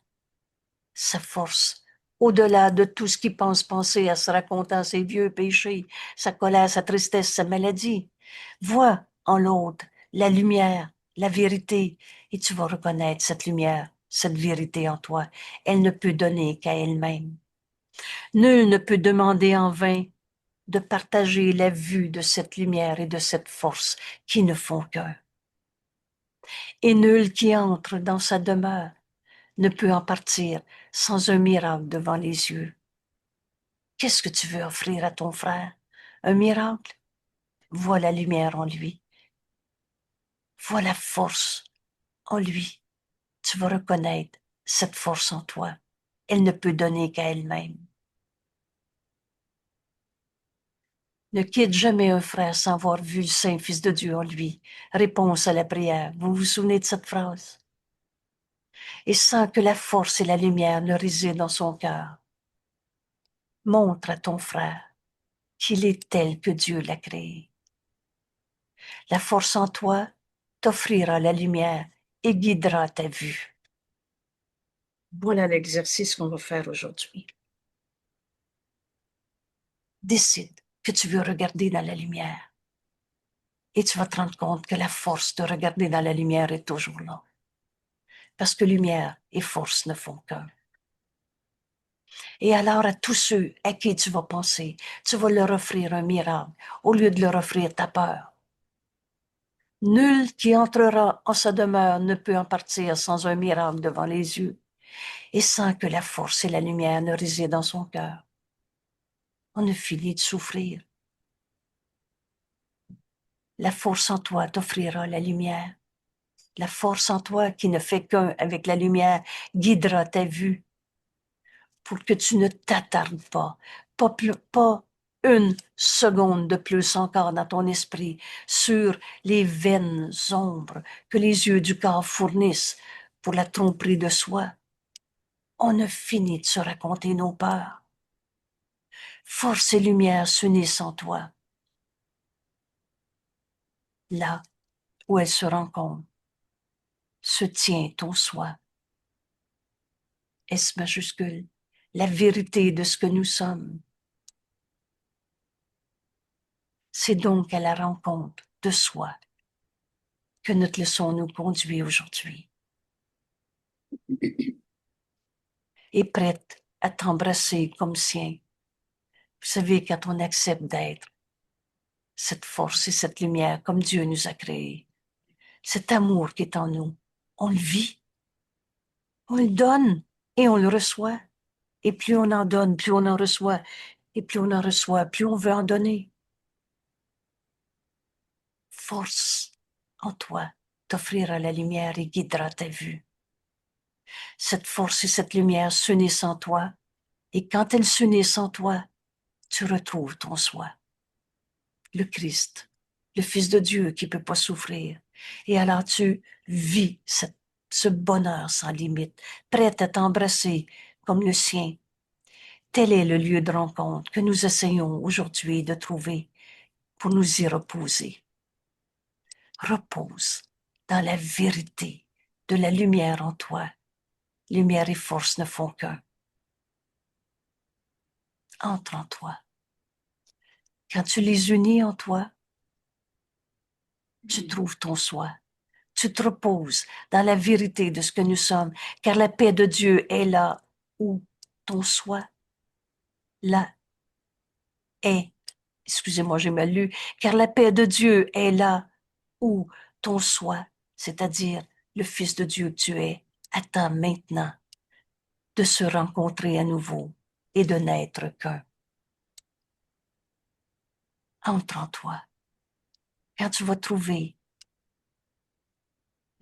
sa force, au-delà de tout ce qu'il pense penser à se racontant ses vieux péchés, sa colère, sa tristesse, sa maladie. Vois en l'autre la lumière, la vérité, et tu vas reconnaître cette lumière, cette vérité en toi. Elle ne peut donner qu'à elle-même. Nul ne peut demander en vain de partager la vue de cette lumière et de cette force qui ne font qu'un. Et nul qui entre dans sa demeure ne peut en partir sans un miracle devant les yeux. Qu'est-ce que tu veux offrir à ton frère? Un miracle? Vois la lumière en lui. Vois la force en lui. Tu vas reconnaître cette force en toi. Elle ne peut donner qu'à elle-même. Ne quitte jamais un frère sans avoir vu le Saint Fils de Dieu en lui. Réponse à la prière. Vous vous souvenez de cette phrase? Et sans que la force et la lumière ne résident dans son cœur. Montre à ton frère qu'il est tel que Dieu l'a créé. La force en toi t'offrira la lumière et guidera ta vue. Voilà l'exercice qu'on va faire aujourd'hui. Décide que tu veux regarder dans la lumière et tu vas te rendre compte que la force de regarder dans la lumière est toujours là. Parce que lumière et force ne font qu'un. Et alors à tous ceux à qui tu vas penser, tu vas leur offrir un miracle au lieu de leur offrir ta peur. Nul qui entrera en sa demeure ne peut en partir sans un miracle devant les yeux et sans que la force et la lumière ne résident dans son cœur. On ne finit de souffrir. La force en toi t'offrira la lumière. La force en toi qui ne fait qu'un avec la lumière guidera ta vue pour que tu ne t'attardes pas une seconde de plus encore dans ton esprit sur les vaines ombres que les yeux du corps fournissent pour la tromperie de soi. On ne finit de se raconter nos peurs. Force et lumière s'unissent en toi. Là où elles se rencontrent, se tient ton soi. S majuscule, la vérité de ce que nous sommes. C'est donc à la rencontre de soi que notre leçon nous conduit aujourd'hui. Et prête à t'embrasser comme sien. Vous savez, quand on accepte d'être cette force et cette lumière comme Dieu nous a créés, cet amour qui est en nous, on le vit, on le donne et on le reçoit. Et plus on en donne, plus on en reçoit. Et plus on en reçoit, plus on veut en donner. Force en toi t'offrira la lumière et guidera ta vue. Cette force et cette lumière s'unissent en toi, et quand elles s'unissent en toi, tu retrouves ton soi, le Christ, le Fils de Dieu qui ne peut pas souffrir. Et alors tu vis ce bonheur sans limite, prête à t'embrasser comme le sien. Tel est le lieu de rencontre que nous essayons aujourd'hui de trouver pour nous y reposer. Repose dans la vérité de la lumière en toi. Lumière et force ne font qu'un. Entre en toi. Quand tu les unis en toi, tu trouves ton soi. Tu te reposes dans la vérité de ce que nous sommes, car la paix de Dieu est là où ton soi, là, est. Excusez-moi, j'ai mal lu. Car la paix de Dieu est là où ton soi, c'est-à-dire le Fils de Dieu que tu es, attend maintenant de se rencontrer à nouveau et de n'être qu'un. Entre en toi. Quand tu vas trouver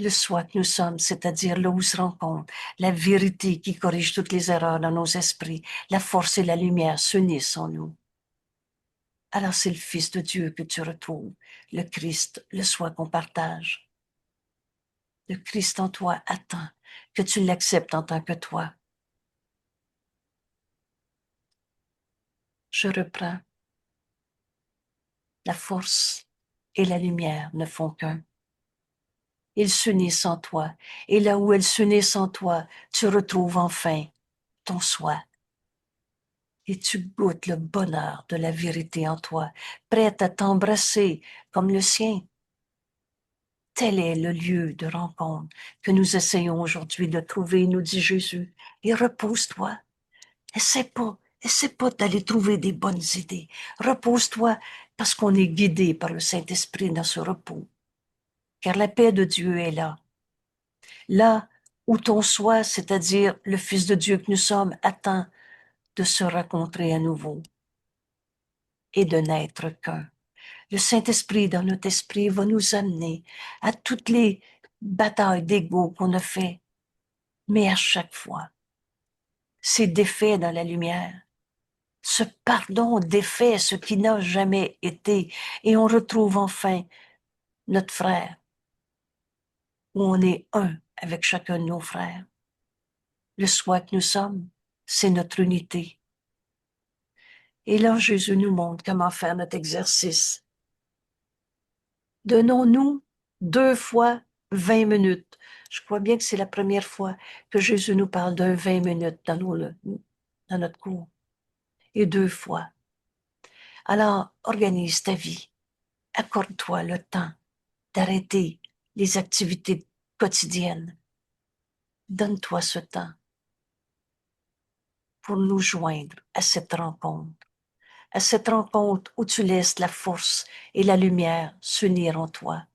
le soi que nous sommes, c'est-à-dire là où se rencontre la vérité qui corrige toutes les erreurs dans nos esprits, la force et la lumière s'unissent en nous. Alors c'est le Fils de Dieu que tu retrouves, le Christ, le soi qu'on partage. Le Christ en toi attend que tu l'acceptes en tant que toi. Je reprends. La force et la lumière ne font qu'un. Ils s'unissent en toi, et là où elles s'unissent en toi, tu retrouves enfin ton soi. Et tu goûtes le bonheur de la vérité en toi, prête à t'embrasser comme le sien. Tel est le lieu de rencontre que nous essayons aujourd'hui de trouver, nous dit Jésus. Et repose-toi. Essaie pas d'aller trouver des bonnes idées. Repose-toi parce qu'on est guidé par le Saint-Esprit dans ce repos. Car la paix de Dieu est là. Là où ton soi, c'est-à-dire le Fils de Dieu que nous sommes, attend de se rencontrer à nouveau et de n'être qu'un. Le Saint-Esprit dans notre esprit va nous amener à toutes les batailles d'ego qu'on a fait, mais à chaque fois, c'est défait dans la lumière. Ce pardon défait ce qui n'a jamais été et on retrouve enfin notre frère, où on est un avec chacun de nos frères. Le soi que nous sommes, c'est notre unité. Et là, Jésus nous montre comment faire notre exercice. Donnons-nous 2 fois 20 minutes. Je crois bien que c'est la première fois que Jésus nous parle d'un 20 minutes dans notre cours. Et 2 fois. Alors, organise ta vie. Accorde-toi le temps d'arrêter les activités quotidiennes. Donne-toi ce temps pour nous joindre à cette rencontre où tu laisses la force et la lumière s'unir en toi.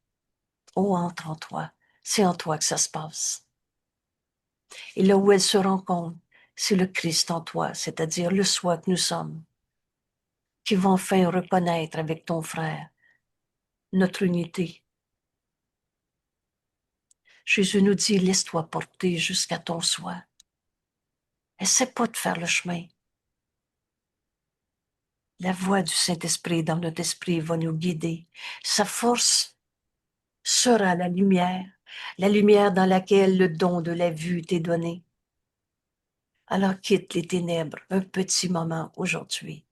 Oh, entre en toi. C'est en toi que ça se passe. Et là où elles se rencontrent, c'est le Christ en toi, c'est-à-dire le soi que nous sommes, qui va enfin reconnaître avec ton frère notre unité. Jésus nous dit, laisse-toi porter jusqu'à ton soi. Essaie pas de faire le chemin. La voix du Saint-Esprit dans notre esprit va nous guider. Sa force sera la lumière dans laquelle le don de la vue t'est donné. Alors quitte les ténèbres un petit moment aujourd'hui.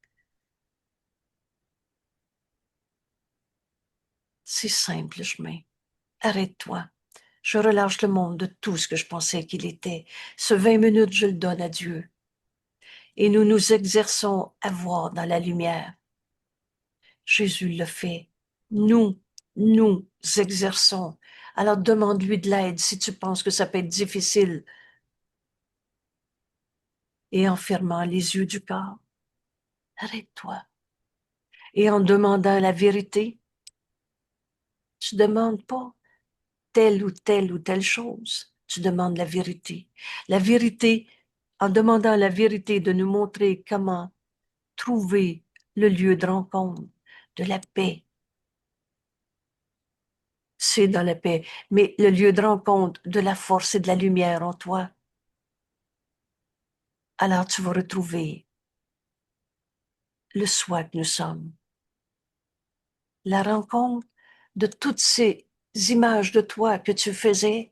C'est simple le chemin. Arrête-toi. Je relâche le monde de tout ce que je pensais qu'il était. Ce 20 minutes, je le donne à Dieu. Et nous nous exerçons à voir dans la lumière. Jésus le fait. Nous exerçons. Alors demande-lui de l'aide si tu penses que ça peut être difficile. Et en fermant les yeux du corps, arrête-toi. Et en demandant la vérité, tu ne demandes pas telle ou telle ou telle chose. Tu demandes la vérité. La vérité, en demandant la vérité de nous montrer comment trouver le lieu de rencontre, de la paix. C'est dans la paix, mais le lieu de rencontre de la force et de la lumière en toi. Alors tu vas retrouver le soi que nous sommes. La rencontre de toutes ces images de toi que tu faisais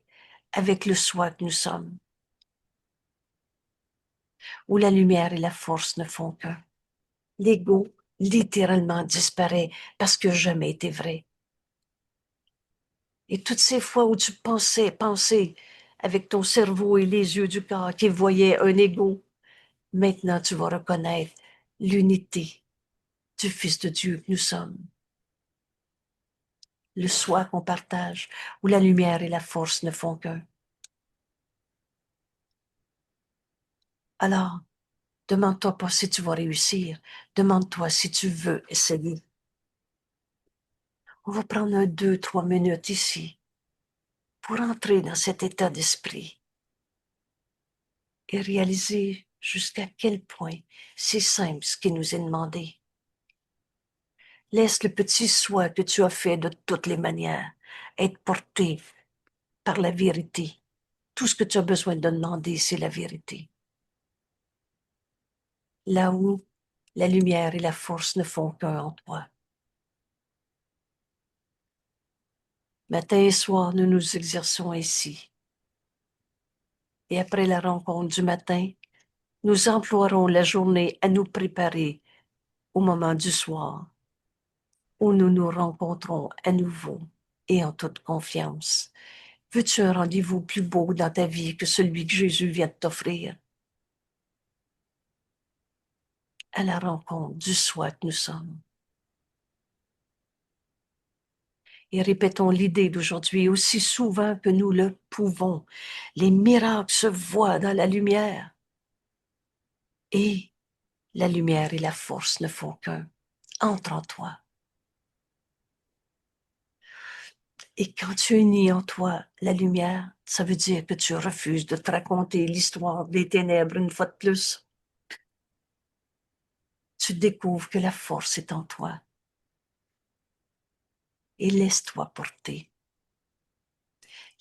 avec le soi que nous sommes. Où la lumière et la force ne font qu'un. L'ego littéralement disparaît parce que jamais été vrai. Et toutes ces fois où tu pensais avec ton cerveau et les yeux du corps qui voyaient un ego, maintenant tu vas reconnaître l'unité du Fils de Dieu que nous sommes. Le soi qu'on partage, où la lumière et la force ne font qu'un. Alors, demande-toi pas si tu vas réussir, demande-toi si tu veux essayer. On va prendre 2, 3 minutes ici pour entrer dans cet état d'esprit et réaliser jusqu'à quel point c'est simple ce qui nous est demandé. Laisse le petit soi que tu as fait de toutes les manières être porté par la vérité. Tout ce que tu as besoin de demander, c'est la vérité. Là où la lumière et la force ne font qu'un en toi. Matin et soir, nous nous exerçons ainsi. Et après la rencontre du matin, nous emploierons la journée à nous préparer au moment du soir, où nous nous rencontrons à nouveau et en toute confiance. Veux-tu un rendez-vous plus beau dans ta vie que celui que Jésus vient de t'offrir? À la rencontre du soi que nous sommes. Et répétons l'idée d'aujourd'hui aussi souvent que nous le pouvons. Les miracles se voient dans la lumière. Et la lumière et la force ne font qu'un. Entre en toi. Et quand tu unis en toi la lumière, ça veut dire que tu refuses de te raconter l'histoire des ténèbres une fois de plus. Tu découvres que la force est en toi. Et laisse-toi porter.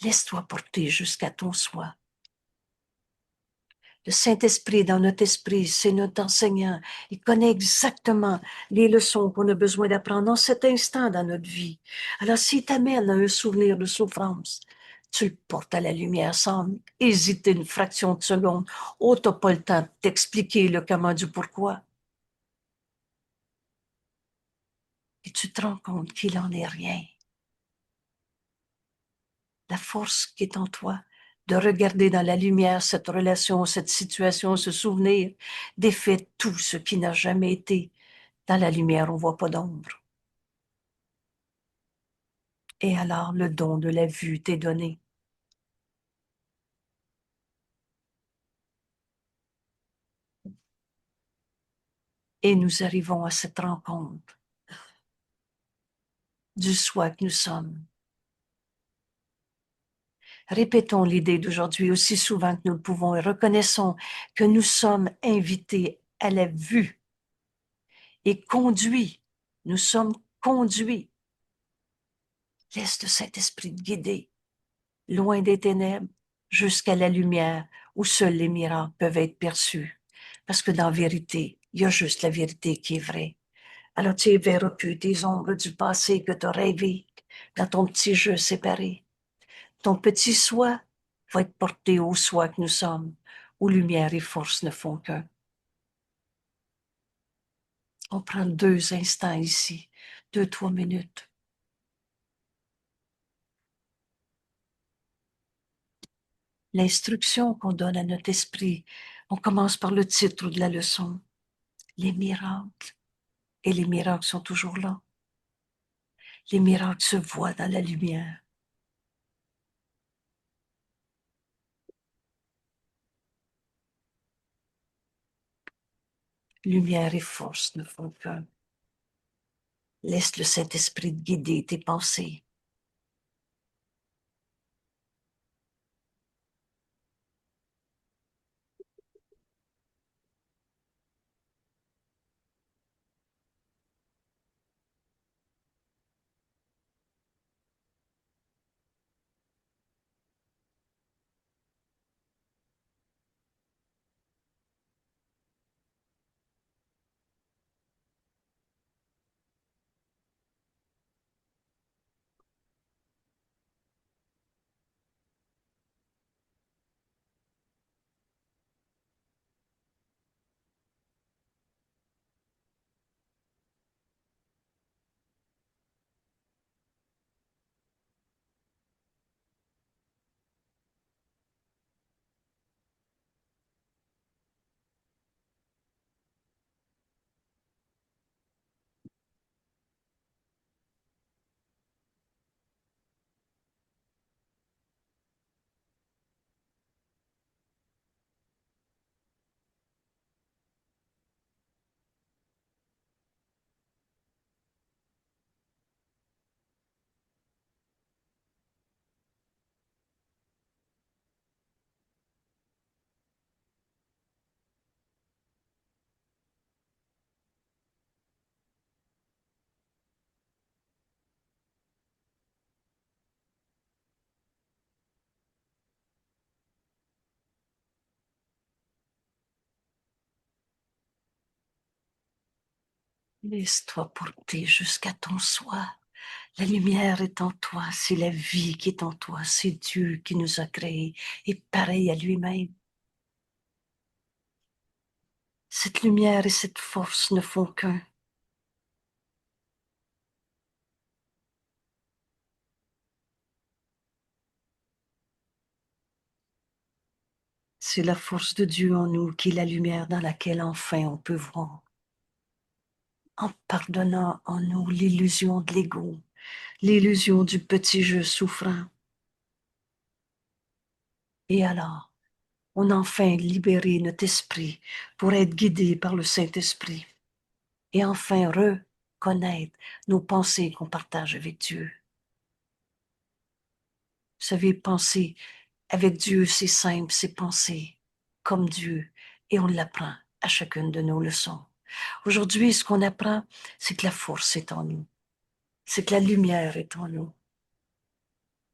Laisse-toi porter jusqu'à ton soi. Le Saint-Esprit dans notre esprit, c'est notre enseignant. Il connaît exactement les leçons qu'on a besoin d'apprendre en cet instant dans notre vie. Alors, s'il t'amène à un souvenir de souffrance, tu le portes à la lumière sans hésiter une fraction de seconde. Oh, t'as pas le temps de t'expliquer le comment du pourquoi. Et tu te rends compte qu'il en est rien. La force qui est en toi, de regarder dans la lumière cette relation, cette situation, ce souvenir, défait tout ce qui n'a jamais été. Dans la lumière, on ne voit pas d'ombre. Et alors, le don de la vue t'est donné. Et nous arrivons à cette rencontre du soi que nous sommes. Répétons l'idée d'aujourd'hui aussi souvent que nous le pouvons et reconnaissons que nous sommes invités à la vue et conduits. Nous sommes conduits. Laisse le Saint-Esprit te guider, loin des ténèbres, jusqu'à la lumière où seuls les miracles peuvent être perçus. Parce que dans la vérité, il y a juste la vérité qui est vraie. Alors tu ne verras plus tes ombres du passé que tu as rêvé dans ton petit jeu séparé. Ton petit soi va être porté au soi que nous sommes, où lumière et force ne font qu'un. On prend 2 instants ici, 2, 3 minutes. L'instruction qu'on donne à notre esprit, on commence par le titre de la leçon, les miracles. Et les miracles sont toujours là. Les miracles se voient dans la lumière. Lumière et force ne font qu'un. Laisse le Saint-Esprit te guider tes pensées. Laisse-toi porter jusqu'à ton soi. La lumière est en toi, c'est la vie qui est en toi, c'est Dieu qui nous a créés et pareil à lui-même. Cette lumière et cette force ne font qu'un. C'est la force de Dieu en nous qui est la lumière dans laquelle enfin on peut voir. En pardonnant en nous l'illusion de l'ego, l'illusion du petit jeu souffrant. Et alors, on a enfin libéré notre esprit pour être guidé par le Saint-Esprit et enfin reconnaître nos pensées qu'on partage avec Dieu. Vous savez, penser avec Dieu, c'est simple, c'est penser comme Dieu et on l'apprend à chacune de nos leçons. Aujourd'hui, ce qu'on apprend, c'est que la force est en nous, c'est que la lumière est en nous.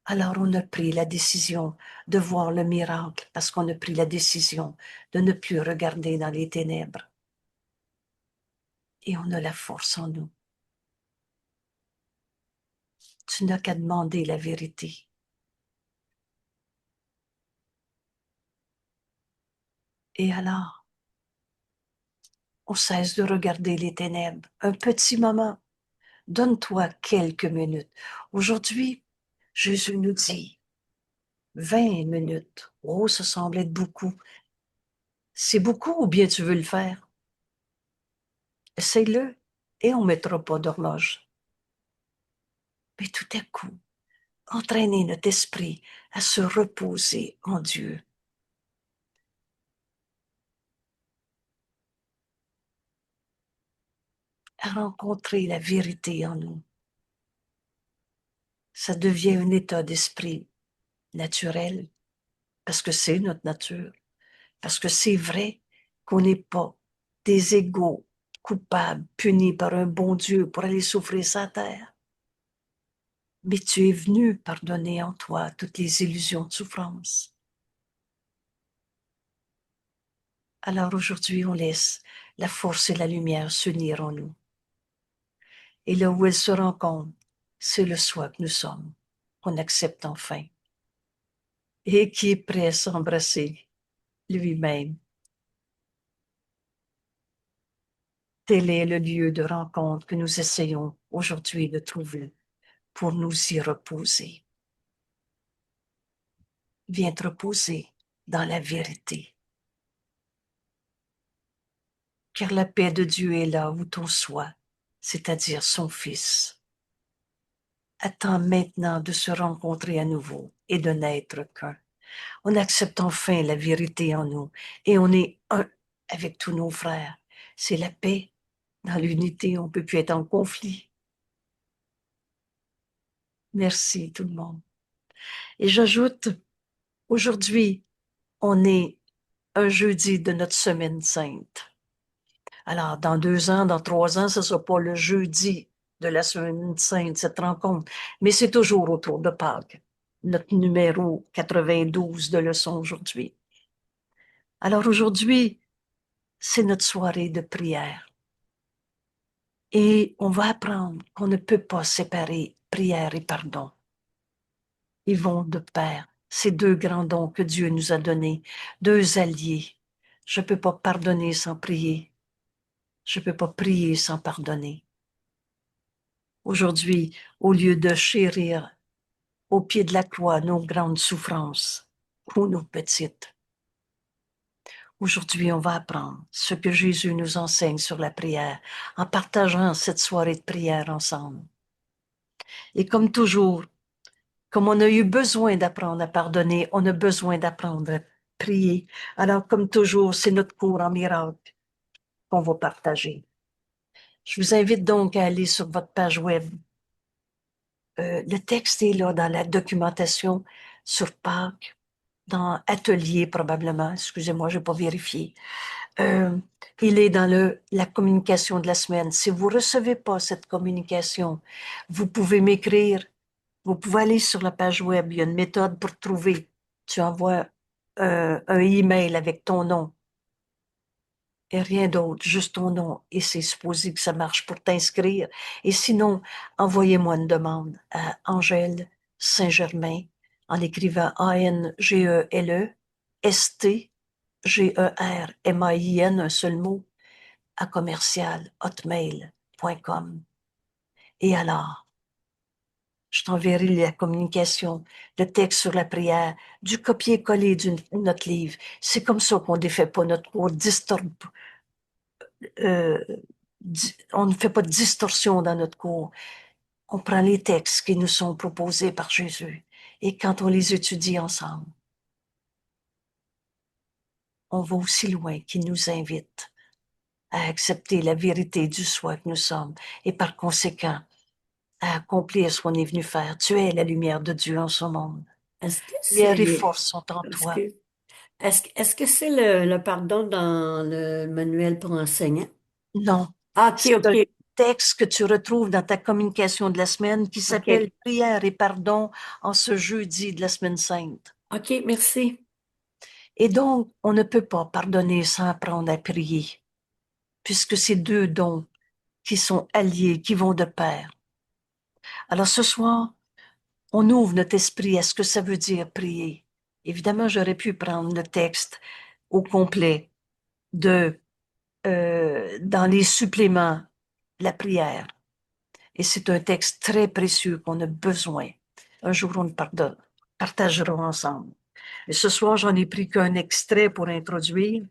Alors on a pris la décision de voir le miracle parce qu'on a pris la décision de ne plus regarder dans les ténèbres. Et on a la force en nous. Tu n'as qu'à demander la vérité. Et alors, on cesse de regarder les ténèbres. Un petit moment, donne-toi quelques minutes. Aujourd'hui, Jésus nous dit 20 minutes. Oh, ça semble être beaucoup. C'est beaucoup ou bien tu veux le faire? Essaye-le et on ne mettra pas d'horloge. Mais tout à coup, entraîner notre esprit à se reposer en Dieu. À rencontrer la vérité en nous. Ça devient un état d'esprit naturel, parce que c'est notre nature, parce que c'est vrai qu'on n'est pas des égaux coupables, punis par un bon Dieu pour aller souffrir sa terre. Mais tu es venu pardonner en toi toutes les illusions de souffrance. Alors aujourd'hui, on laisse la force et la lumière s'unir en nous. Et là où elles se rencontrent, c'est le soi que nous sommes, qu'on accepte enfin, et qui est prêt à s'embrasser lui-même. Tel est le lieu de rencontre que nous essayons aujourd'hui de trouver pour nous y reposer. Viens te reposer dans la vérité. Car la paix de Dieu est là où ton soi, c'est-à-dire son Fils, attend maintenant de se rencontrer à nouveau et de n'être qu'un. On accepte enfin la vérité en nous et on est un avec tous nos frères. C'est la paix. Dans l'unité, on ne peut plus être en conflit. Merci tout le monde. Et j'ajoute, aujourd'hui, on est un jeudi de notre semaine sainte. Alors, dans 2 ans, dans 3 ans, ce ne sera pas le jeudi de la semaine sainte, cette rencontre, mais c'est toujours autour de Pâques, notre numéro 92 de leçon aujourd'hui. Alors aujourd'hui, c'est notre soirée de prière. Et on va apprendre qu'on ne peut pas séparer prière et pardon. Ils vont de pair. Ces deux grands dons que Dieu nous a donnés, deux alliés. Je ne peux pas pardonner sans prier. Je ne peux pas prier sans pardonner. Aujourd'hui, au lieu de chérir au pied de la croix nos grandes souffrances ou nos petites, aujourd'hui, on va apprendre ce que Jésus nous enseigne sur la prière en partageant cette soirée de prière ensemble. Et comme toujours, comme on a eu besoin d'apprendre à pardonner, on a besoin d'apprendre à prier. Alors, comme toujours, c'est notre cours en miracle qu'on va partager. Je vous invite donc à aller sur votre page web. Le texte est là dans la documentation sur Pâques, dans Atelier probablement. Excusez-moi, je n'ai pas vérifié. Il est dans la communication de la semaine. Si vous ne recevez pas cette communication, vous pouvez m'écrire. Vous pouvez aller sur la page web. Il y a une méthode pour trouver. Tu envoies un email avec ton nom. et rien d'autre, juste ton nom. Et c'est supposé que ça marche pour t'inscrire. Et sinon, envoyez-moi une demande à Angèle Saint-Germain en écrivant ANGELE STGERMAIN, un seul mot, à commercial@hotmail.com. Et alors, je t'enverrai la communication, le texte sur la prière, du copier-coller de notre livre. C'est comme ça qu'on ne défait pas notre cours, euh, on ne fait pas de distorsion dans notre cours. On prend les textes qui nous sont proposés par Jésus et quand on les étudie ensemble, on va aussi loin qu'il nous invite à accepter la vérité du soi que nous sommes et par conséquent à accomplir ce qu'on est venu faire. Tu es la lumière de Dieu en ce monde. Est-ce que Lumière et c'est force sont en est-ce toi. que est-ce que c'est le pardon dans le manuel pour enseignants? Non, Ah, OK, c'est un OK, texte que tu retrouves dans ta communication de la semaine qui s'appelle OK. Prière et pardon en ce jeudi de la semaine sainte. OK, merci. Et donc, on ne peut pas pardonner sans apprendre à prier, puisque c'est deux dons qui sont alliés, qui vont de pair. Alors ce soir, on ouvre notre esprit à ce que ça veut dire prier. Évidemment, j'aurais pu prendre le texte au complet dans les suppléments, la prière. Et c'est un texte très précieux qu'on a besoin. Un jour, on le partagera ensemble. Mais ce soir, j'en ai pris qu'un extrait pour introduire.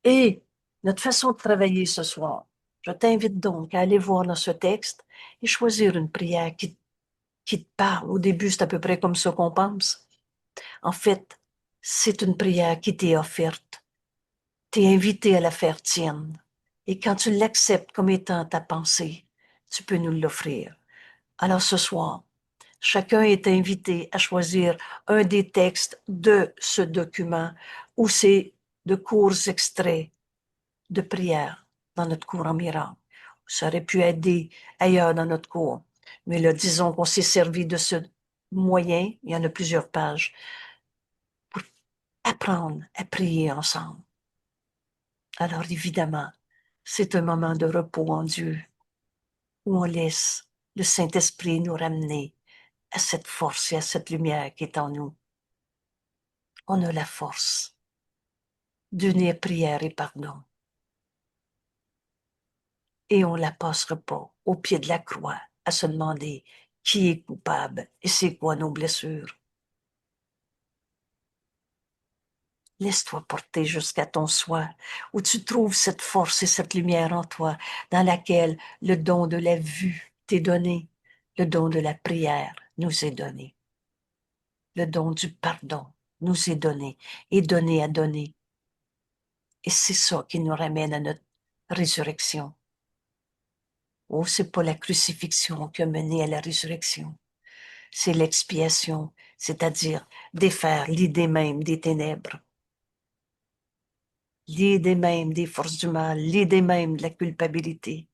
Et notre façon de travailler ce soir, je t'invite donc à aller voir dans ce texte et choisir une prière qui te parle. Au début, c'est à peu près comme ça qu'on pense. En fait, c'est une prière qui t'est offerte. T'es invité à la faire tienne. Et quand tu l'acceptes comme étant ta pensée, tu peux nous l'offrir. Alors ce soir, chacun est invité à choisir un des textes de ce document ou c'est de courts extraits de prière dans notre cours en miracle. Ça aurait pu aider ailleurs dans notre cours. Mais là, disons qu'on s'est servi de ce moyen, il y en a plusieurs pages, pour apprendre à prier ensemble. Alors évidemment, c'est un moment de repos en Dieu, où on laisse le Saint-Esprit nous ramener à cette force et à cette lumière qui est en nous. On a la force d'unir prière et pardon. Et on ne la passera pas au pied de la croix à se demander qui est coupable et c'est quoi nos blessures. Laisse-toi porter jusqu'à ton soi, où tu trouves cette force et cette lumière en toi, dans laquelle le don de la vue t'est donné, le don de la prière nous est donné, le don du pardon nous est donné et donné à donner. Et c'est ça qui nous ramène à notre résurrection. Oh, c'est pas la crucifixion qui a mené à la résurrection. C'est l'expiation, c'est-à-dire défaire l'idée même des ténèbres, l'idée même des forces du mal, l'idée même de la culpabilité.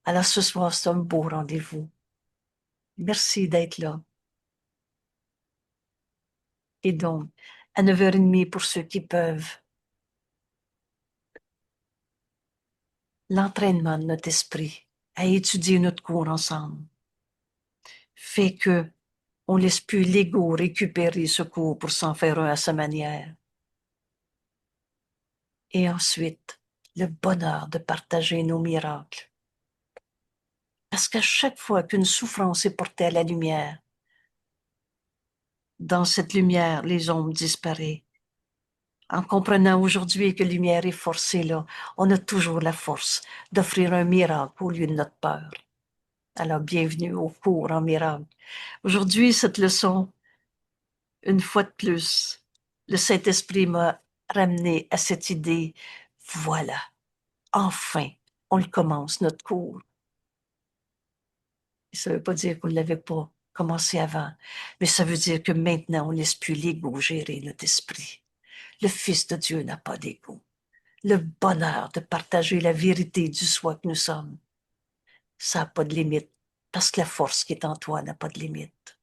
Alors ce soir, c'est un beau rendez-vous. Merci d'être là. Et donc, à 9h30 pour ceux qui peuvent, l'entraînement de notre esprit à étudier notre cours ensemble fait que on laisse plus l'ego récupérer ce cours pour s'en faire un à sa manière. Et ensuite, le bonheur de partager nos miracles. Parce qu'à chaque fois qu'une souffrance est portée à la lumière, dans cette lumière, les ombres disparaissent. En comprenant aujourd'hui que la lumière est forcée là, on a toujours la force d'offrir un miracle au lieu de notre peur. Alors, bienvenue au cours en miracle. Aujourd'hui, cette leçon, une fois de plus, le Saint-Esprit m'a ramené à cette idée. Voilà, enfin, on le commence, notre cours. Ça ne veut pas dire qu'on ne l'avait pas commencé avant, mais ça veut dire que maintenant, on ne laisse plus l'ego gérer notre esprit. Le Fils de Dieu n'a pas d'ego. Le bonheur de partager la vérité du soi que nous sommes, ça n'a pas de limite, parce que la force qui est en toi n'a pas de limite.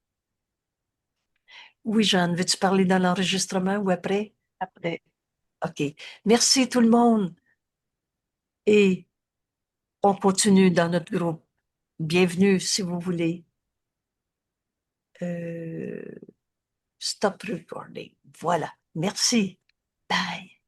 Oui, Jeanne, veux-tu parler dans l'enregistrement ou après? Après. OK. Merci tout le monde. Et on continue dans notre groupe. Bienvenue si vous voulez. Stop recording. Voilà. Merci. Bye.